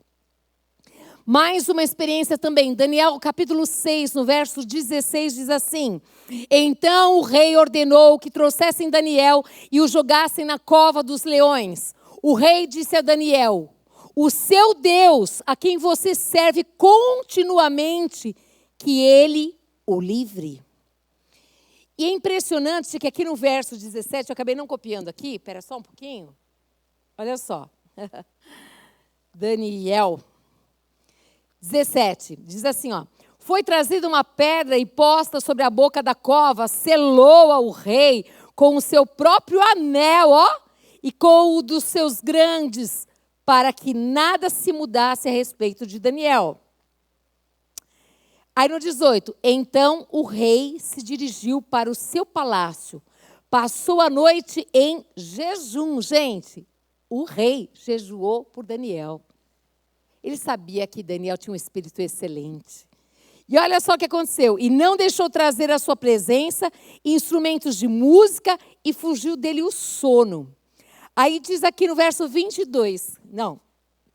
Mais uma experiência também. Daniel, capítulo 6, no verso 16, diz assim. Então o rei ordenou que trouxessem Daniel e o jogassem na cova dos leões. O rei disse a Daniel, o seu Deus, a quem você serve continuamente, que ele o livre. E é impressionante que aqui no verso 17, eu acabei não copiando aqui, espera só um pouquinho. Olha só. Daniel 17, diz assim, foi trazida uma pedra e posta sobre a boca da cova, selou-a o rei com o seu próprio anel, e com o dos seus grandes, para que nada se mudasse a respeito de Daniel. Aí no 18, então o rei se dirigiu para o seu palácio, passou a noite em jejum. Gente, o rei jejuou por Daniel. Ele sabia que Daniel tinha um espírito excelente. E olha só o que aconteceu. E não deixou trazer à sua presença instrumentos de música e fugiu dele o sono. Aí diz aqui no verso 22. Não,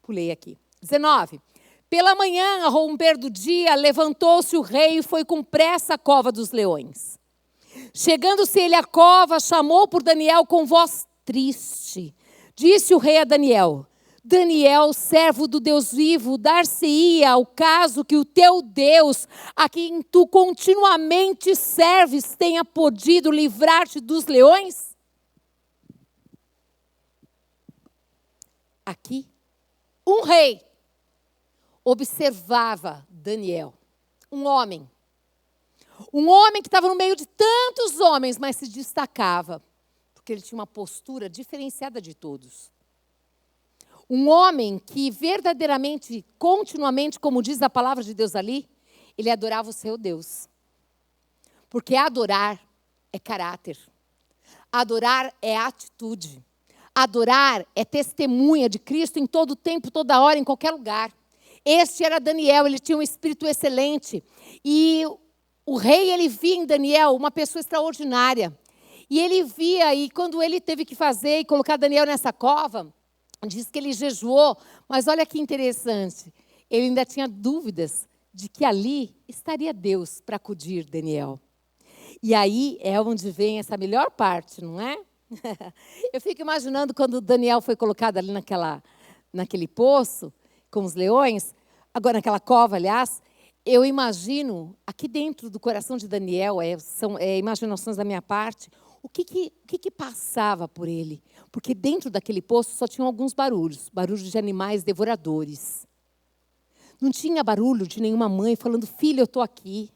pulei aqui. 19. Pela manhã, ao romper do dia, levantou-se o rei e foi com pressa à cova dos leões. Chegando-se ele à cova, chamou por Daniel com voz triste. Disse o rei a Daniel, Daniel, servo do Deus vivo, dar-se-ia ao caso que o teu Deus, a quem tu continuamente serves, tenha podido livrar-te dos leões? Aqui, um rei observava Daniel, um homem que estava no meio de tantos homens, mas se destacava, porque ele tinha uma postura diferenciada de todos. Um homem que verdadeiramente, continuamente, como diz a palavra de Deus ali, ele adorava o seu Deus. Porque adorar é caráter. Adorar é atitude. Adorar é testemunha de Cristo em todo tempo, toda hora, em qualquer lugar. Este era Daniel, ele tinha um espírito excelente. E o rei, ele via em Daniel uma pessoa extraordinária. E ele via, e quando ele teve que fazer e colocar Daniel nessa cova, diz que ele jejuou, mas olha que interessante, ele ainda tinha dúvidas de que ali estaria Deus para acudir Daniel. E aí é onde vem essa melhor parte, não é? Eu fico imaginando quando Daniel foi colocado ali naquele poço, com os leões, agora naquela cova, aliás, eu imagino, aqui dentro do coração de Daniel, são imaginações da minha parte, o que passava por ele? Porque dentro daquele poço só tinham alguns barulhos de animais devoradores. Não tinha barulho de nenhuma mãe falando, filho, eu estou aqui.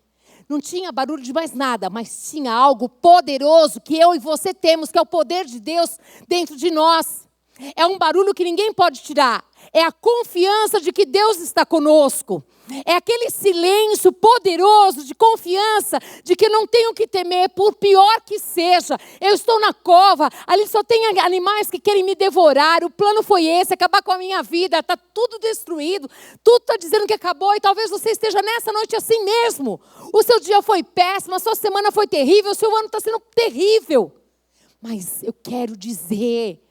Não tinha barulho de mais nada, mas tinha algo poderoso que eu e você temos, que é o poder de Deus dentro de nós. É um barulho que ninguém pode tirar. É a confiança de que Deus está conosco. É aquele silêncio poderoso de confiança de que não tenho que temer, por pior que seja. Eu estou na cova, ali só tem animais que querem me devorar. O plano foi esse, acabar com a minha vida. Está tudo destruído, tudo está dizendo que acabou. E talvez você esteja nessa noite assim mesmo. O seu dia foi péssimo, a sua semana foi terrível, o seu ano está sendo terrível. Mas eu quero dizer...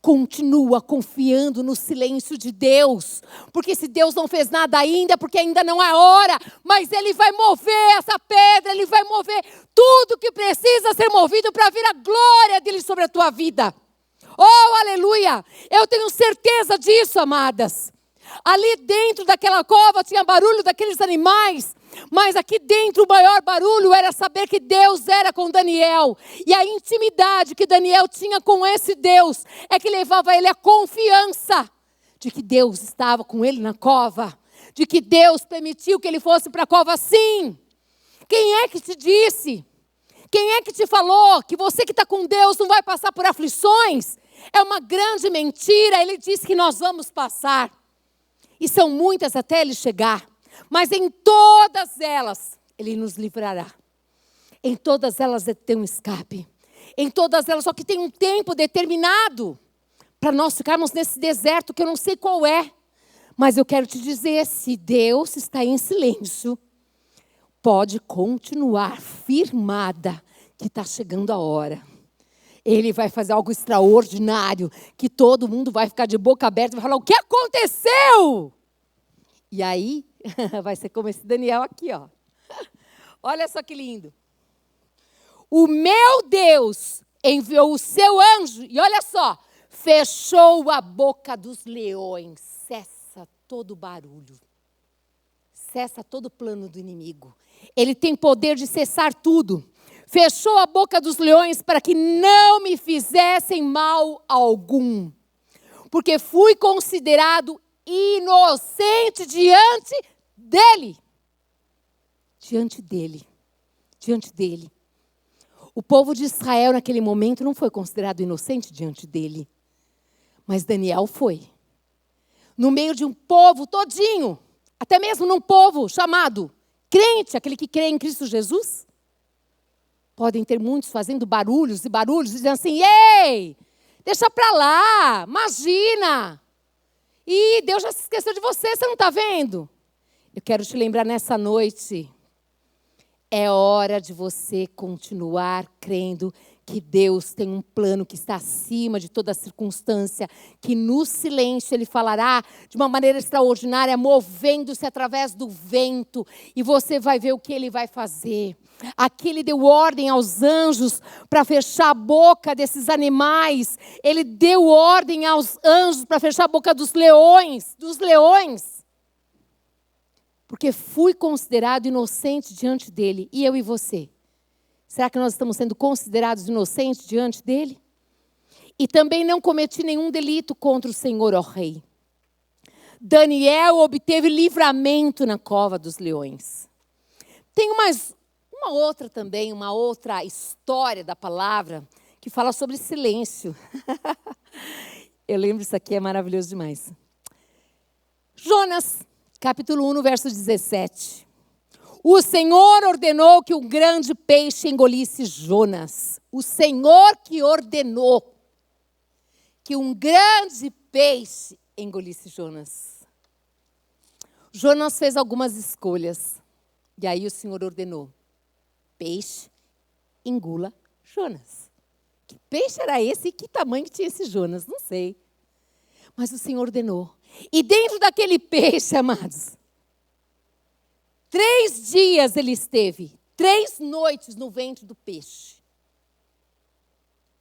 Continua confiando no silêncio de Deus. Porque se Deus não fez nada ainda, porque ainda não é hora. Mas Ele vai mover essa pedra, Ele vai mover tudo que precisa ser movido para vir a glória dEle sobre a tua vida. Oh, aleluia! Eu tenho certeza disso, amadas. Ali dentro daquela cova tinha barulho daqueles animais. Mas aqui dentro o maior barulho era saber que Deus era com Daniel. E a intimidade que Daniel tinha com esse Deus é que levava ele à confiança de que Deus estava com ele na cova. De que Deus permitiu que ele fosse para a cova sim. Quem é que te disse? Quem é que te falou que você que está com Deus não vai passar por aflições? É uma grande mentira. Ele disse que nós vamos passar. E são muitas até ele chegar. Mas em todas elas, Ele nos livrará. Em todas elas tem um escape. Em todas elas, só que tem um tempo determinado para nós ficarmos nesse deserto que eu não sei qual é. Mas eu quero te dizer, se Deus está em silêncio, pode continuar firmada que está chegando a hora. Ele vai fazer algo extraordinário, que todo mundo vai ficar de boca aberta e vai falar, o que aconteceu? E aí, vai ser como esse Daniel aqui, ó. Olha só que lindo. O meu Deus enviou o seu anjo, e olha só, fechou a boca dos leões. Cessa todo barulho. Cessa todo plano do inimigo. Ele tem poder de cessar tudo. Fechou a boca dos leões para que não me fizessem mal algum. Porque fui considerado inocente diante dele. Diante dele. Diante dele. O povo de Israel naquele momento não foi considerado inocente diante dele. Mas Daniel foi. No meio de um povo todinho. Até mesmo num povo chamado crente, aquele que crê em Cristo Jesus. Podem ter muitos fazendo barulhos e barulhos, dizendo assim, ei, deixa pra lá, imagina. E Deus já se esqueceu de você, você não está vendo? Eu quero te lembrar nessa noite, é hora de você continuar crendo que Deus tem um plano que está acima de toda circunstância, que no silêncio Ele falará de uma maneira extraordinária, movendo-se através do vento, e você vai ver o que Ele vai fazer. Aqui Ele deu ordem aos anjos para fechar a boca desses animais, Ele deu ordem aos anjos para fechar a boca dos leões, porque fui considerado inocente diante dEle, e eu e você? Será que nós estamos sendo considerados inocentes diante dEle? E também não cometi nenhum delito contra o Senhor, ó Rei. Daniel obteve livramento na cova dos leões. Tem uma outra história da palavra que fala sobre silêncio. Eu lembro, isso aqui é maravilhoso demais. Jonas, capítulo 1, verso 17. O Senhor ordenou que um grande peixe engolisse Jonas. O Senhor que ordenou que um grande peixe engolisse Jonas. Jonas fez algumas escolhas. E aí o Senhor ordenou: peixe, engula Jonas. Que peixe era esse e que tamanho que tinha esse Jonas? Não sei. Mas o Senhor ordenou. E dentro daquele peixe, amados, 3 dias ele esteve, 3 noites no ventre do peixe.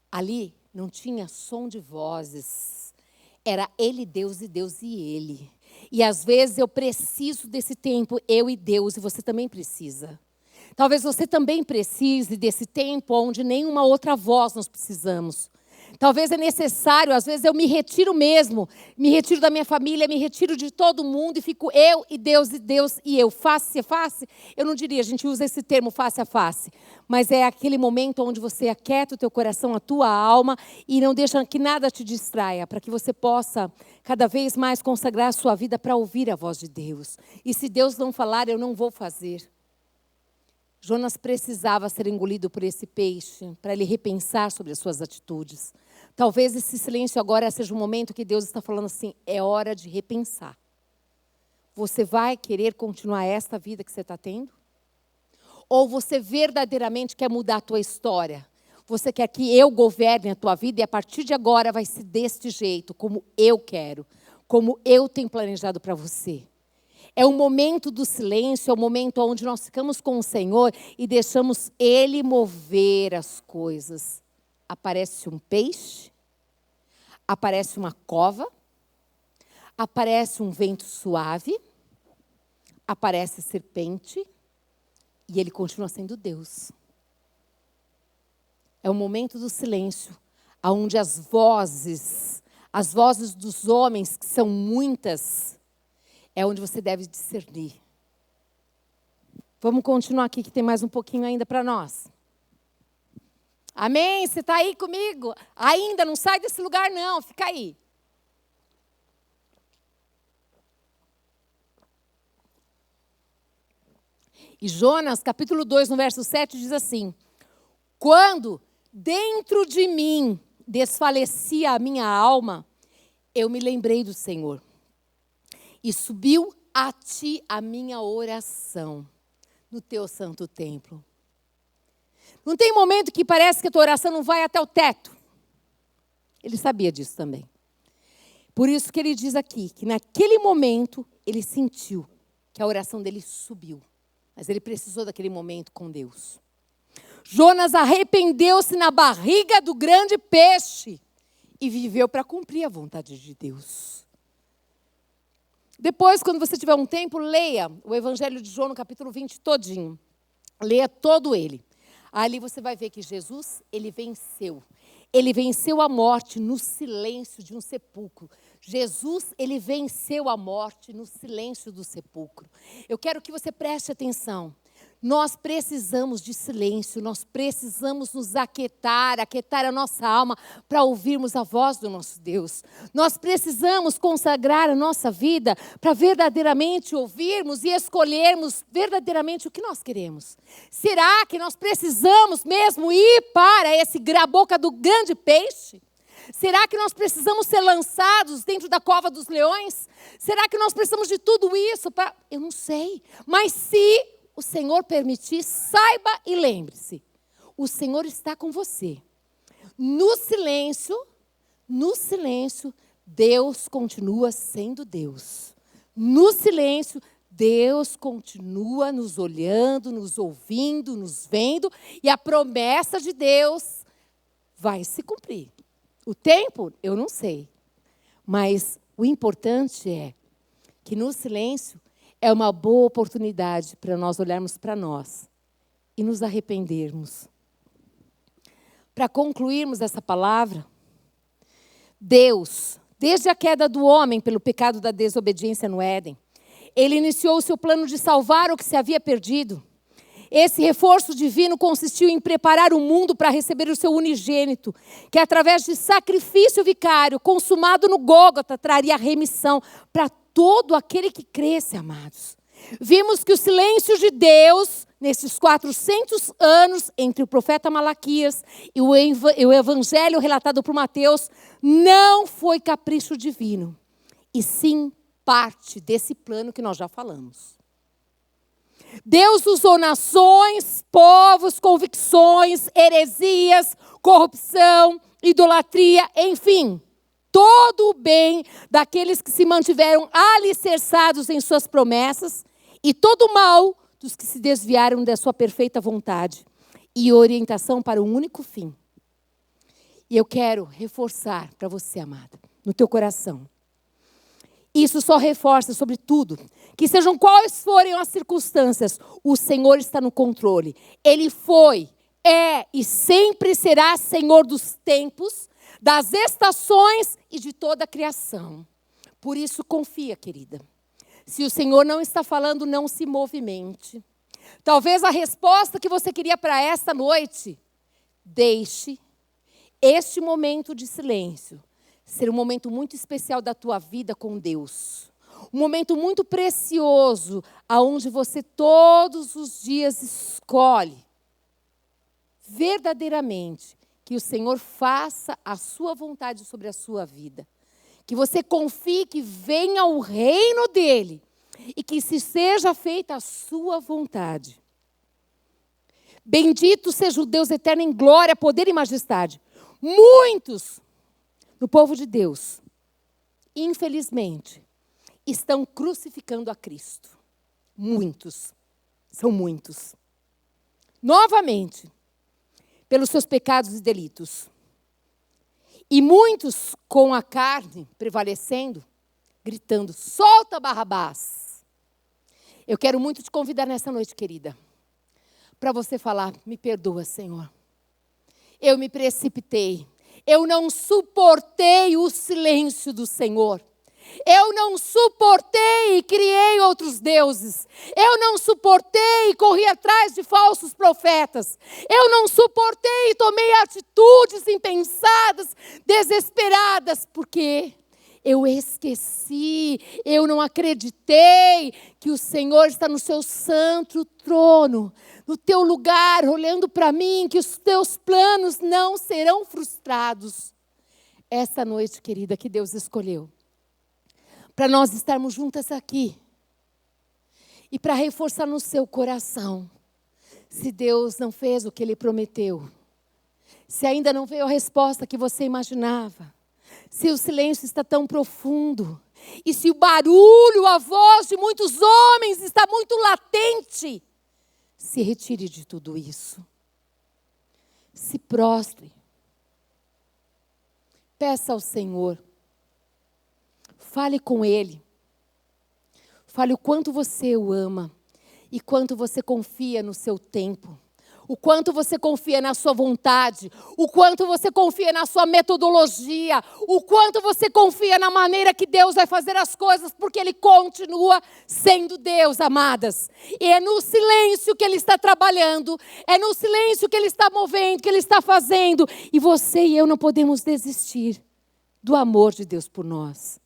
Ali não tinha som de vozes. Era ele Deus e Deus e ele. E às vezes eu preciso desse tempo, eu e Deus, e você também precisa. Talvez você também precise desse tempo onde nenhuma outra voz nós precisamos. Talvez é necessário, às vezes eu me retiro mesmo, me retiro da minha família, me retiro de todo mundo e fico eu e Deus e eu, face a face. Eu não diria, a gente usa esse termo face a face, mas é aquele momento onde você aquieta o teu coração, a tua alma e não deixa que nada te distraia, para que você possa cada vez mais consagrar a sua vida para ouvir a voz de Deus. E se Deus não falar, eu não vou fazer. Jonas precisava ser engolido por esse peixe para ele repensar sobre as suas atitudes. Talvez esse silêncio agora seja um momento que Deus está falando assim, é hora de repensar. Você vai querer continuar esta vida que você está tendo? Ou você verdadeiramente quer mudar a tua história? Você quer que eu governe a tua vida e a partir de agora vai ser deste jeito, como eu quero, como eu tenho planejado para você? É o momento do silêncio, é o momento onde nós ficamos com o Senhor e deixamos Ele mover as coisas. Aparece um peixe, aparece uma cova, aparece um vento suave, aparece serpente e Ele continua sendo Deus. É o momento do silêncio, onde as vozes dos homens, que são muitas, é onde você deve discernir. Vamos continuar aqui, que tem mais um pouquinho ainda para nós. Amém? Você está aí comigo? Ainda não sai desse lugar não, fica aí. E Jonas, capítulo 2, no verso 7, diz assim: quando dentro de mim desfalecia a minha alma, eu me lembrei do Senhor. E subiu a ti a minha oração no teu santo templo. Não tem momento que parece que a tua oração não vai até o teto? Ele sabia disso também. Por isso que ele diz aqui, que naquele momento ele sentiu que a oração dele subiu. Mas ele precisou daquele momento com Deus. Jonas arrependeu-se na barriga do grande peixe e viveu para cumprir a vontade de Deus. Depois, quando você tiver um tempo, leia o Evangelho de João, no capítulo 20 todinho. Leia todo ele. Ali você vai ver que Jesus, ele venceu. Ele venceu a morte no silêncio de um sepulcro. Jesus, ele venceu a morte no silêncio do sepulcro. Eu quero que você preste atenção. Nós precisamos de silêncio, nós precisamos nos aquietar a nossa alma para ouvirmos a voz do nosso Deus. Nós precisamos consagrar a nossa vida para verdadeiramente ouvirmos e escolhermos verdadeiramente o que nós queremos. Será que nós precisamos mesmo ir para a boca do grande peixe? Será que nós precisamos ser lançados dentro da cova dos leões? Será que nós precisamos de tudo isso para... Eu não sei, mas se o Senhor permitir, saiba e lembre-se, o Senhor está com você. No silêncio, Deus continua sendo Deus. No silêncio, Deus continua nos olhando, nos ouvindo, nos vendo, e a promessa de Deus vai se cumprir. O tempo, eu não sei, mas o importante é que no silêncio, é uma boa oportunidade para nós olharmos para nós e nos arrependermos. Para concluirmos essa palavra, Deus, desde a queda do homem pelo pecado da desobediência no Éden, Ele iniciou o seu plano de salvar o que se havia perdido. Esse reforço divino consistiu em preparar o mundo para receber o seu unigênito, que através de sacrifício vicário, consumado no Gólgota, traria remissão para todo aquele que cresce, amados. Vimos que o silêncio de Deus, nesses 400 anos, entre o profeta Malaquias e o evangelho relatado por Mateus, não foi capricho divino, e sim parte desse plano que nós já falamos. Deus usou nações, povos, convicções, heresias, corrupção, idolatria, enfim, todo o bem daqueles que se mantiveram alicerçados em suas promessas e todo o mal dos que se desviaram da sua perfeita vontade e orientação para um único fim. E eu quero reforçar para você, amada, no teu coração. Isso só reforça, sobretudo, que sejam quais forem as circunstâncias, o Senhor está no controle. Ele foi, é e sempre será Senhor dos tempos, das estações e de toda a criação. Por isso, confia, querida. Se o Senhor não está falando, não se movimente. Talvez a resposta que você queria para esta noite, deixe este momento de silêncio ser um momento muito especial da tua vida com Deus. Um momento muito precioso, aonde você todos os dias escolhe verdadeiramente que o Senhor faça a sua vontade sobre a sua vida. Que você confie que venha o reino dele e que se seja feita a sua vontade. Bendito seja o Deus eterno em glória, poder e majestade. Muitos no povo de Deus, infelizmente, estão crucificando a Cristo. Muitos. São muitos. Novamente, pelos seus pecados e delitos. E muitos com a carne prevalecendo, gritando, solta Barrabás. Eu quero muito te convidar nessa noite, querida, para você falar, me perdoa, Senhor. Eu me precipitei. Eu não suportei o silêncio do Senhor. Eu não suportei e criei outros deuses. Eu não suportei e corri atrás de falsos profetas. Eu não suportei e tomei atitudes impensadas, desesperadas, porque eu esqueci, eu não acreditei que o Senhor está no seu santo trono, no teu lugar, olhando para mim, que os teus planos não serão frustrados. Essa noite, querida, que Deus escolheu, para nós estarmos juntas aqui, e para reforçar no seu coração, se Deus não fez o que Ele prometeu, se ainda não veio a resposta que você imaginava, se o silêncio está tão profundo, e se o barulho, a voz de muitos homens está muito latente, se retire de tudo isso. Se prostre. Peça ao Senhor. Fale com Ele. Fale o quanto você o ama e quanto você confia no seu tempo. O quanto você confia na sua vontade, o quanto você confia na sua metodologia, o quanto você confia na maneira que Deus vai fazer as coisas, porque Ele continua sendo Deus, amadas. E é no silêncio que Ele está trabalhando, é no silêncio que Ele está movendo, que Ele está fazendo. E você e eu não podemos desistir do amor de Deus por nós.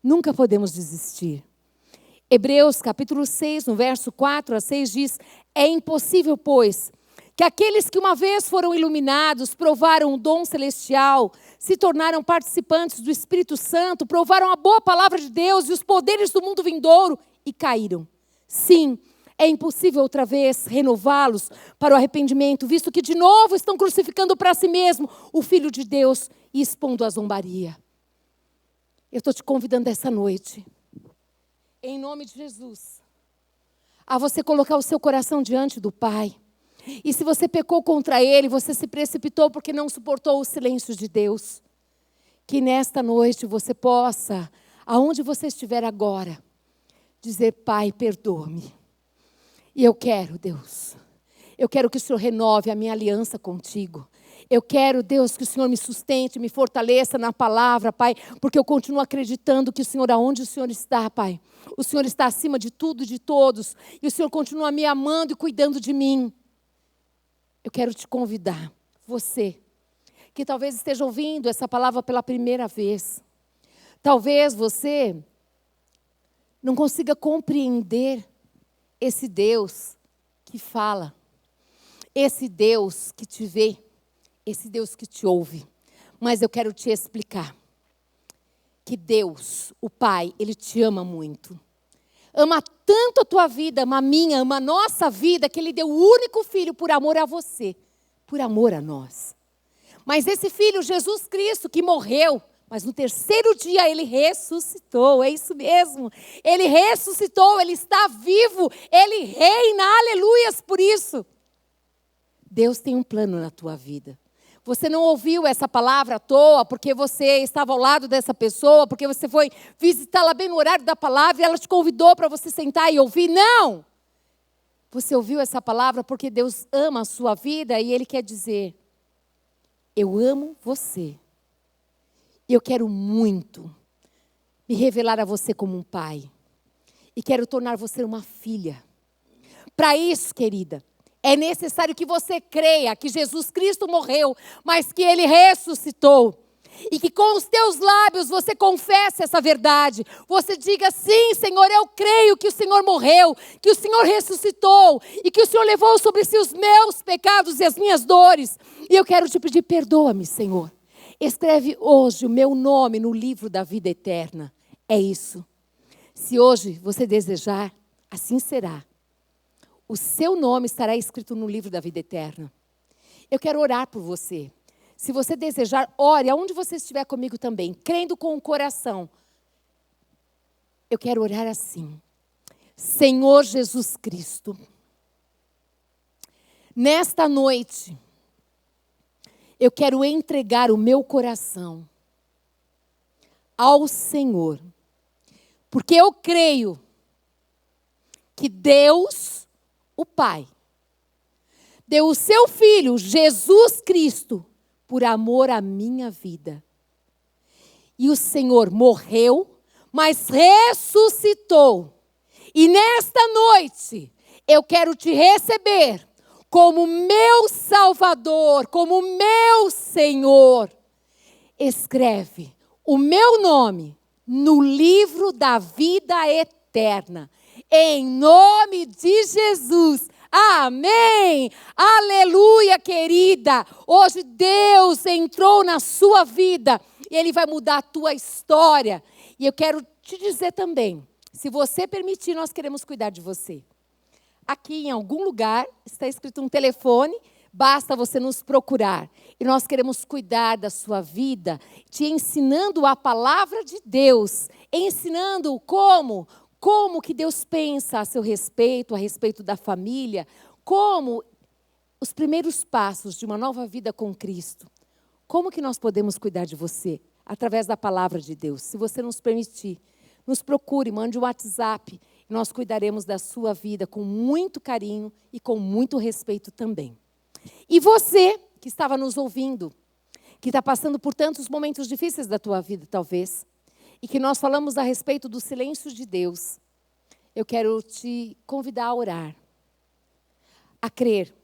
Nunca podemos desistir. Hebreus capítulo 6, no verso 4 a 6 diz: é impossível, pois, que aqueles que uma vez foram iluminados, provaram o dom celestial, se tornaram participantes do Espírito Santo, provaram a boa palavra de Deus e os poderes do mundo vindouro e caíram. Sim, é impossível outra vez renová-los para o arrependimento, visto que de novo estão crucificando para si mesmo o Filho de Deus e expondo a zombaria. Eu estou te convidando essa noite, em nome de Jesus, a você colocar o seu coração diante do Pai. E se você pecou contra Ele, você se precipitou porque não suportou o silêncio de Deus, que nesta noite você possa, aonde você estiver agora, dizer: Pai, perdoa-me. E eu quero, Deus, eu quero que o Senhor renove a minha aliança contigo. Eu quero, Deus, que o Senhor me sustente, me fortaleça na palavra, Pai, porque eu continuo acreditando que o Senhor, aonde o Senhor está, Pai, o Senhor está acima de tudo e de todos, e o Senhor continua me amando e cuidando de mim. Eu quero te convidar, você, que talvez esteja ouvindo essa palavra pela primeira vez, talvez você não consiga compreender esse Deus que fala, esse Deus que te vê, esse Deus que te ouve. Mas eu quero te explicar que Deus, o Pai, Ele te ama muito. Ama tanto a tua vida, ama a minha, ama a nossa vida, que Ele deu o único filho por amor a você, por amor a nós. Mas esse filho, Jesus Cristo, que morreu, mas no terceiro dia Ele ressuscitou, é isso mesmo. Ele ressuscitou, Ele está vivo, Ele reina, aleluias por isso. Deus tem um plano na tua vida. Você não ouviu essa palavra à toa porque você estava ao lado dessa pessoa, porque você foi visitá-la bem no horário da palavra e ela te convidou para você sentar e ouvir. Não! Você ouviu essa palavra porque Deus ama a sua vida e Ele quer dizer: eu amo você. Eu quero muito me revelar a você como um pai. E quero tornar você uma filha. Para isso, querida, é necessário que você creia que Jesus Cristo morreu, mas que Ele ressuscitou. E que com os teus lábios você confesse essa verdade. Você diga: sim, Senhor, eu creio que o Senhor morreu, que o Senhor ressuscitou e que o Senhor levou sobre si os meus pecados e as minhas dores. E eu quero te pedir: perdoa-me, Senhor. Escreve hoje o meu nome no livro da vida eterna. É isso. Se hoje você desejar, assim será. O seu nome estará escrito no livro da vida eterna. Eu quero orar por você. Se você desejar, ore aonde você estiver comigo também, crendo com o coração. Eu quero orar assim: Senhor Jesus Cristo, nesta noite, eu quero entregar o meu coração ao Senhor, porque eu creio que Deus, o Pai, deu o seu Filho, Jesus Cristo, por amor à minha vida. E o Senhor morreu, mas ressuscitou. E nesta noite, eu quero te receber como meu Salvador, como meu Senhor. Escreve o meu nome no livro da vida eterna. Em nome de Jesus. Amém! Aleluia, querida! Hoje Deus entrou na sua vida e Ele vai mudar a tua história. E eu quero te dizer também, se você permitir, nós queremos cuidar de você. Aqui em algum lugar está escrito um telefone, basta você nos procurar. E nós queremos cuidar da sua vida, te ensinando a palavra de Deus, ensinando como que Deus pensa a seu respeito, a respeito da família, como os primeiros passos de uma nova vida com Cristo. Como que nós podemos cuidar de você? Através da palavra de Deus. Se você nos permitir, nos procure, mande um WhatsApp. Nós cuidaremos da sua vida com muito carinho e com muito respeito também. E você que estava nos ouvindo, que está passando por tantos momentos difíceis da tua vida, talvez, e que nós falamos a respeito do silêncio de Deus, eu quero te convidar a orar, a crer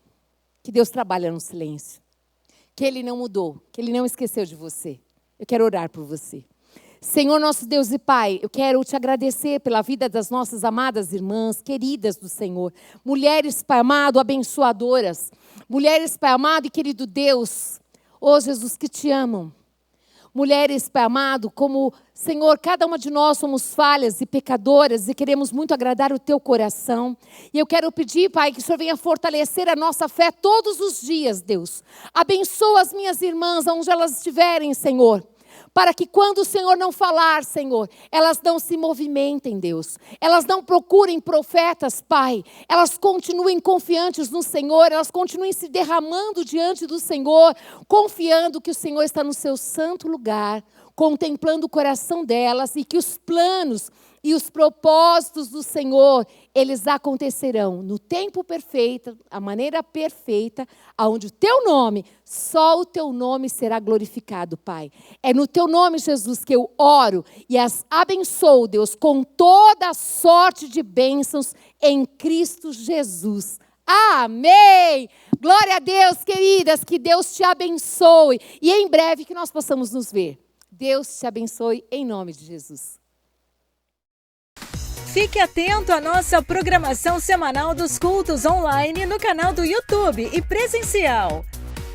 que Deus trabalha no silêncio, que Ele não mudou, que Ele não esqueceu de você. Eu quero orar por você. Senhor nosso Deus e Pai, eu quero te agradecer pela vida das nossas amadas irmãs, queridas do Senhor. Mulheres, Pai amado, abençoadoras. Mulheres, Pai amado e querido Deus, ó Jesus, que te amam. Mulheres, Pai amado, como, Senhor, cada uma de nós somos falhas e pecadoras e queremos muito agradar o Teu coração. E eu quero pedir, Pai, que o Senhor venha fortalecer a nossa fé todos os dias, Deus. Abençoa as minhas irmãs, onde elas estiverem, Senhor. Para que quando o Senhor não falar, Senhor, elas não se movimentem, Deus. Elas não procurem profetas, Pai. Elas continuem confiantes no Senhor. Elas continuem se derramando diante do Senhor, confiando que o Senhor está no seu santo lugar, contemplando o coração delas e que os planos e os propósitos do Senhor, eles acontecerão no tempo perfeito, a maneira perfeita, aonde o Teu nome, só o Teu nome será glorificado, Pai. É no Teu nome, Jesus, que eu oro e as abençoo, Deus, com toda a sorte de bênçãos em Cristo Jesus. Amém! Glória a Deus, queridas, que Deus te abençoe e em breve que nós possamos nos ver. Deus te abençoe em nome de Jesus. Fique atento à nossa programação semanal dos cultos online no canal do YouTube e presencial.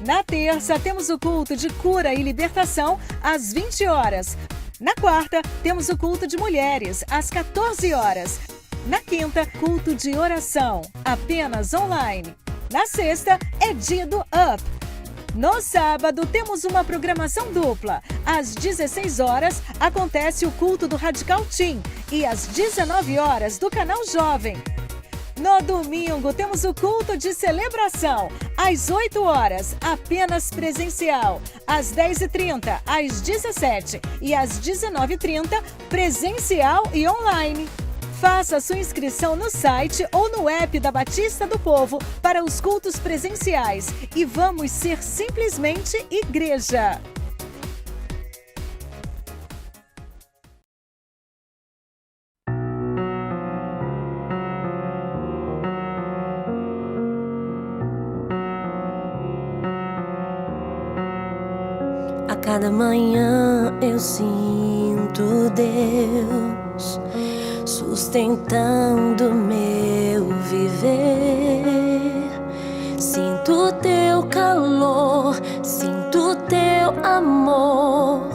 Na terça, temos o culto de cura e libertação às 20 horas. Na quarta, temos o culto de mulheres às 14 horas. Na quinta, culto de oração, apenas online. Na sexta, é dia do Up. No sábado, temos uma programação dupla. Às 16 horas, acontece o culto do Radical Team e às 19 horas, do Canal Jovem. No domingo, temos o culto de celebração, às 8 horas, apenas presencial. Às 10h30, às 17h e às 19h30, presencial e online. Faça sua inscrição no site ou no app da Batista do Povo para os cultos presenciais e vamos ser simplesmente igreja. A cada manhã eu sinto Deus sustentando meu viver. Sinto teu calor, sinto teu amor,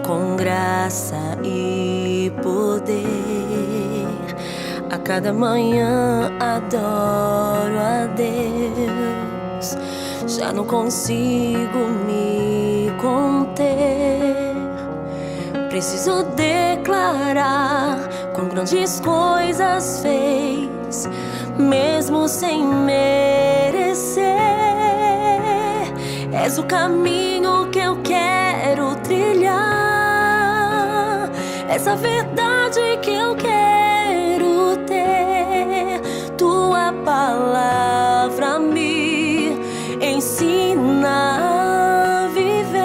com graça e poder. A cada manhã adoro a Deus, já não consigo me conter. Preciso declarar quão grandes coisas fez, mesmo sem merecer. És o caminho que eu quero trilhar, és a verdade que eu quero ter. Tua palavra me ensina a viver.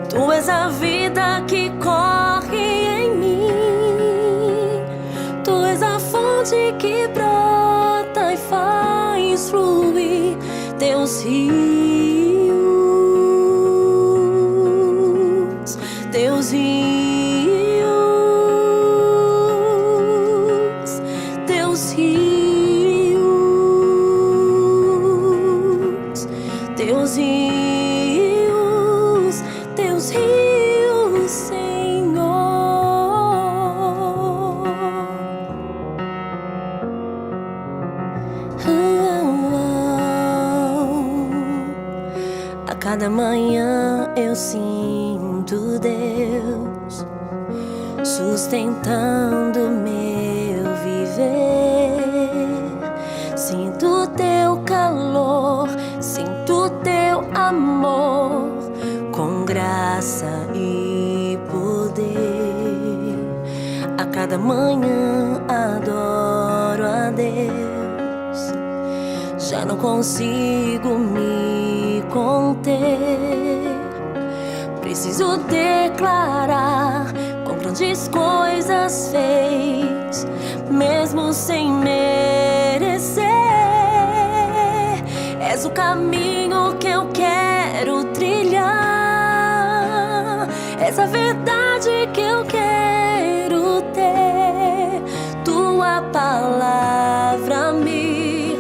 Tu és a vida que corre em mim. Tu és a fonte que brota e faz fluir teus rios, teus rios, teus rios, teus rios, teus rios, Senhor. A cada manhã eu sinto Deus sustentando meu viver. Sinto teu calor, sinto teu amor, com graça e poder. A cada manhã adoro a Deus, já não consigo me conter. Preciso declarar quão grandes coisas fez, mesmo sem merecer. És o caminho que eu quero trilhar, és a verdade que eu quero ter. Tua palavra me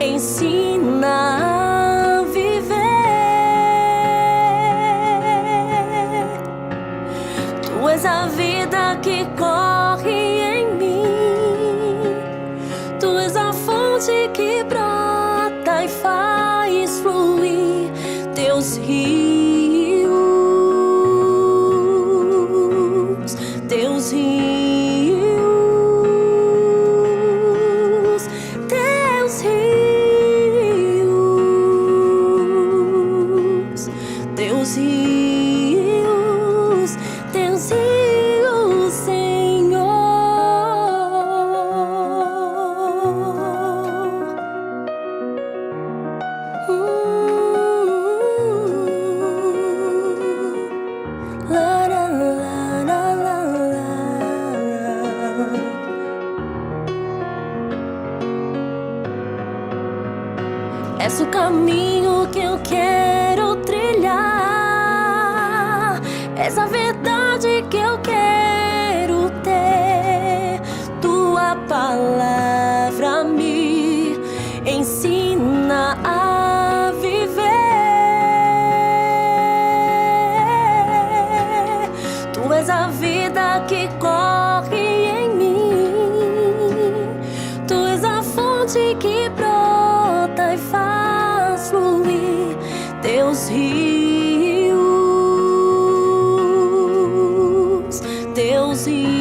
ensina a viver. Tu és a vida que corre em mim. Tu és a fonte que brota e faz fluir teus rios, teus rios, teus rios, teus rios, teus rios, Senhor. La, la, la, la, la, la. És o caminho que eu quero trilhar, és a verdade liberdade que eu quero ter. Tua palavra me ensina a viver. Tu és a vida que corre em mim. Tu és a fonte que brota e faz fluir teus rios, teus rios.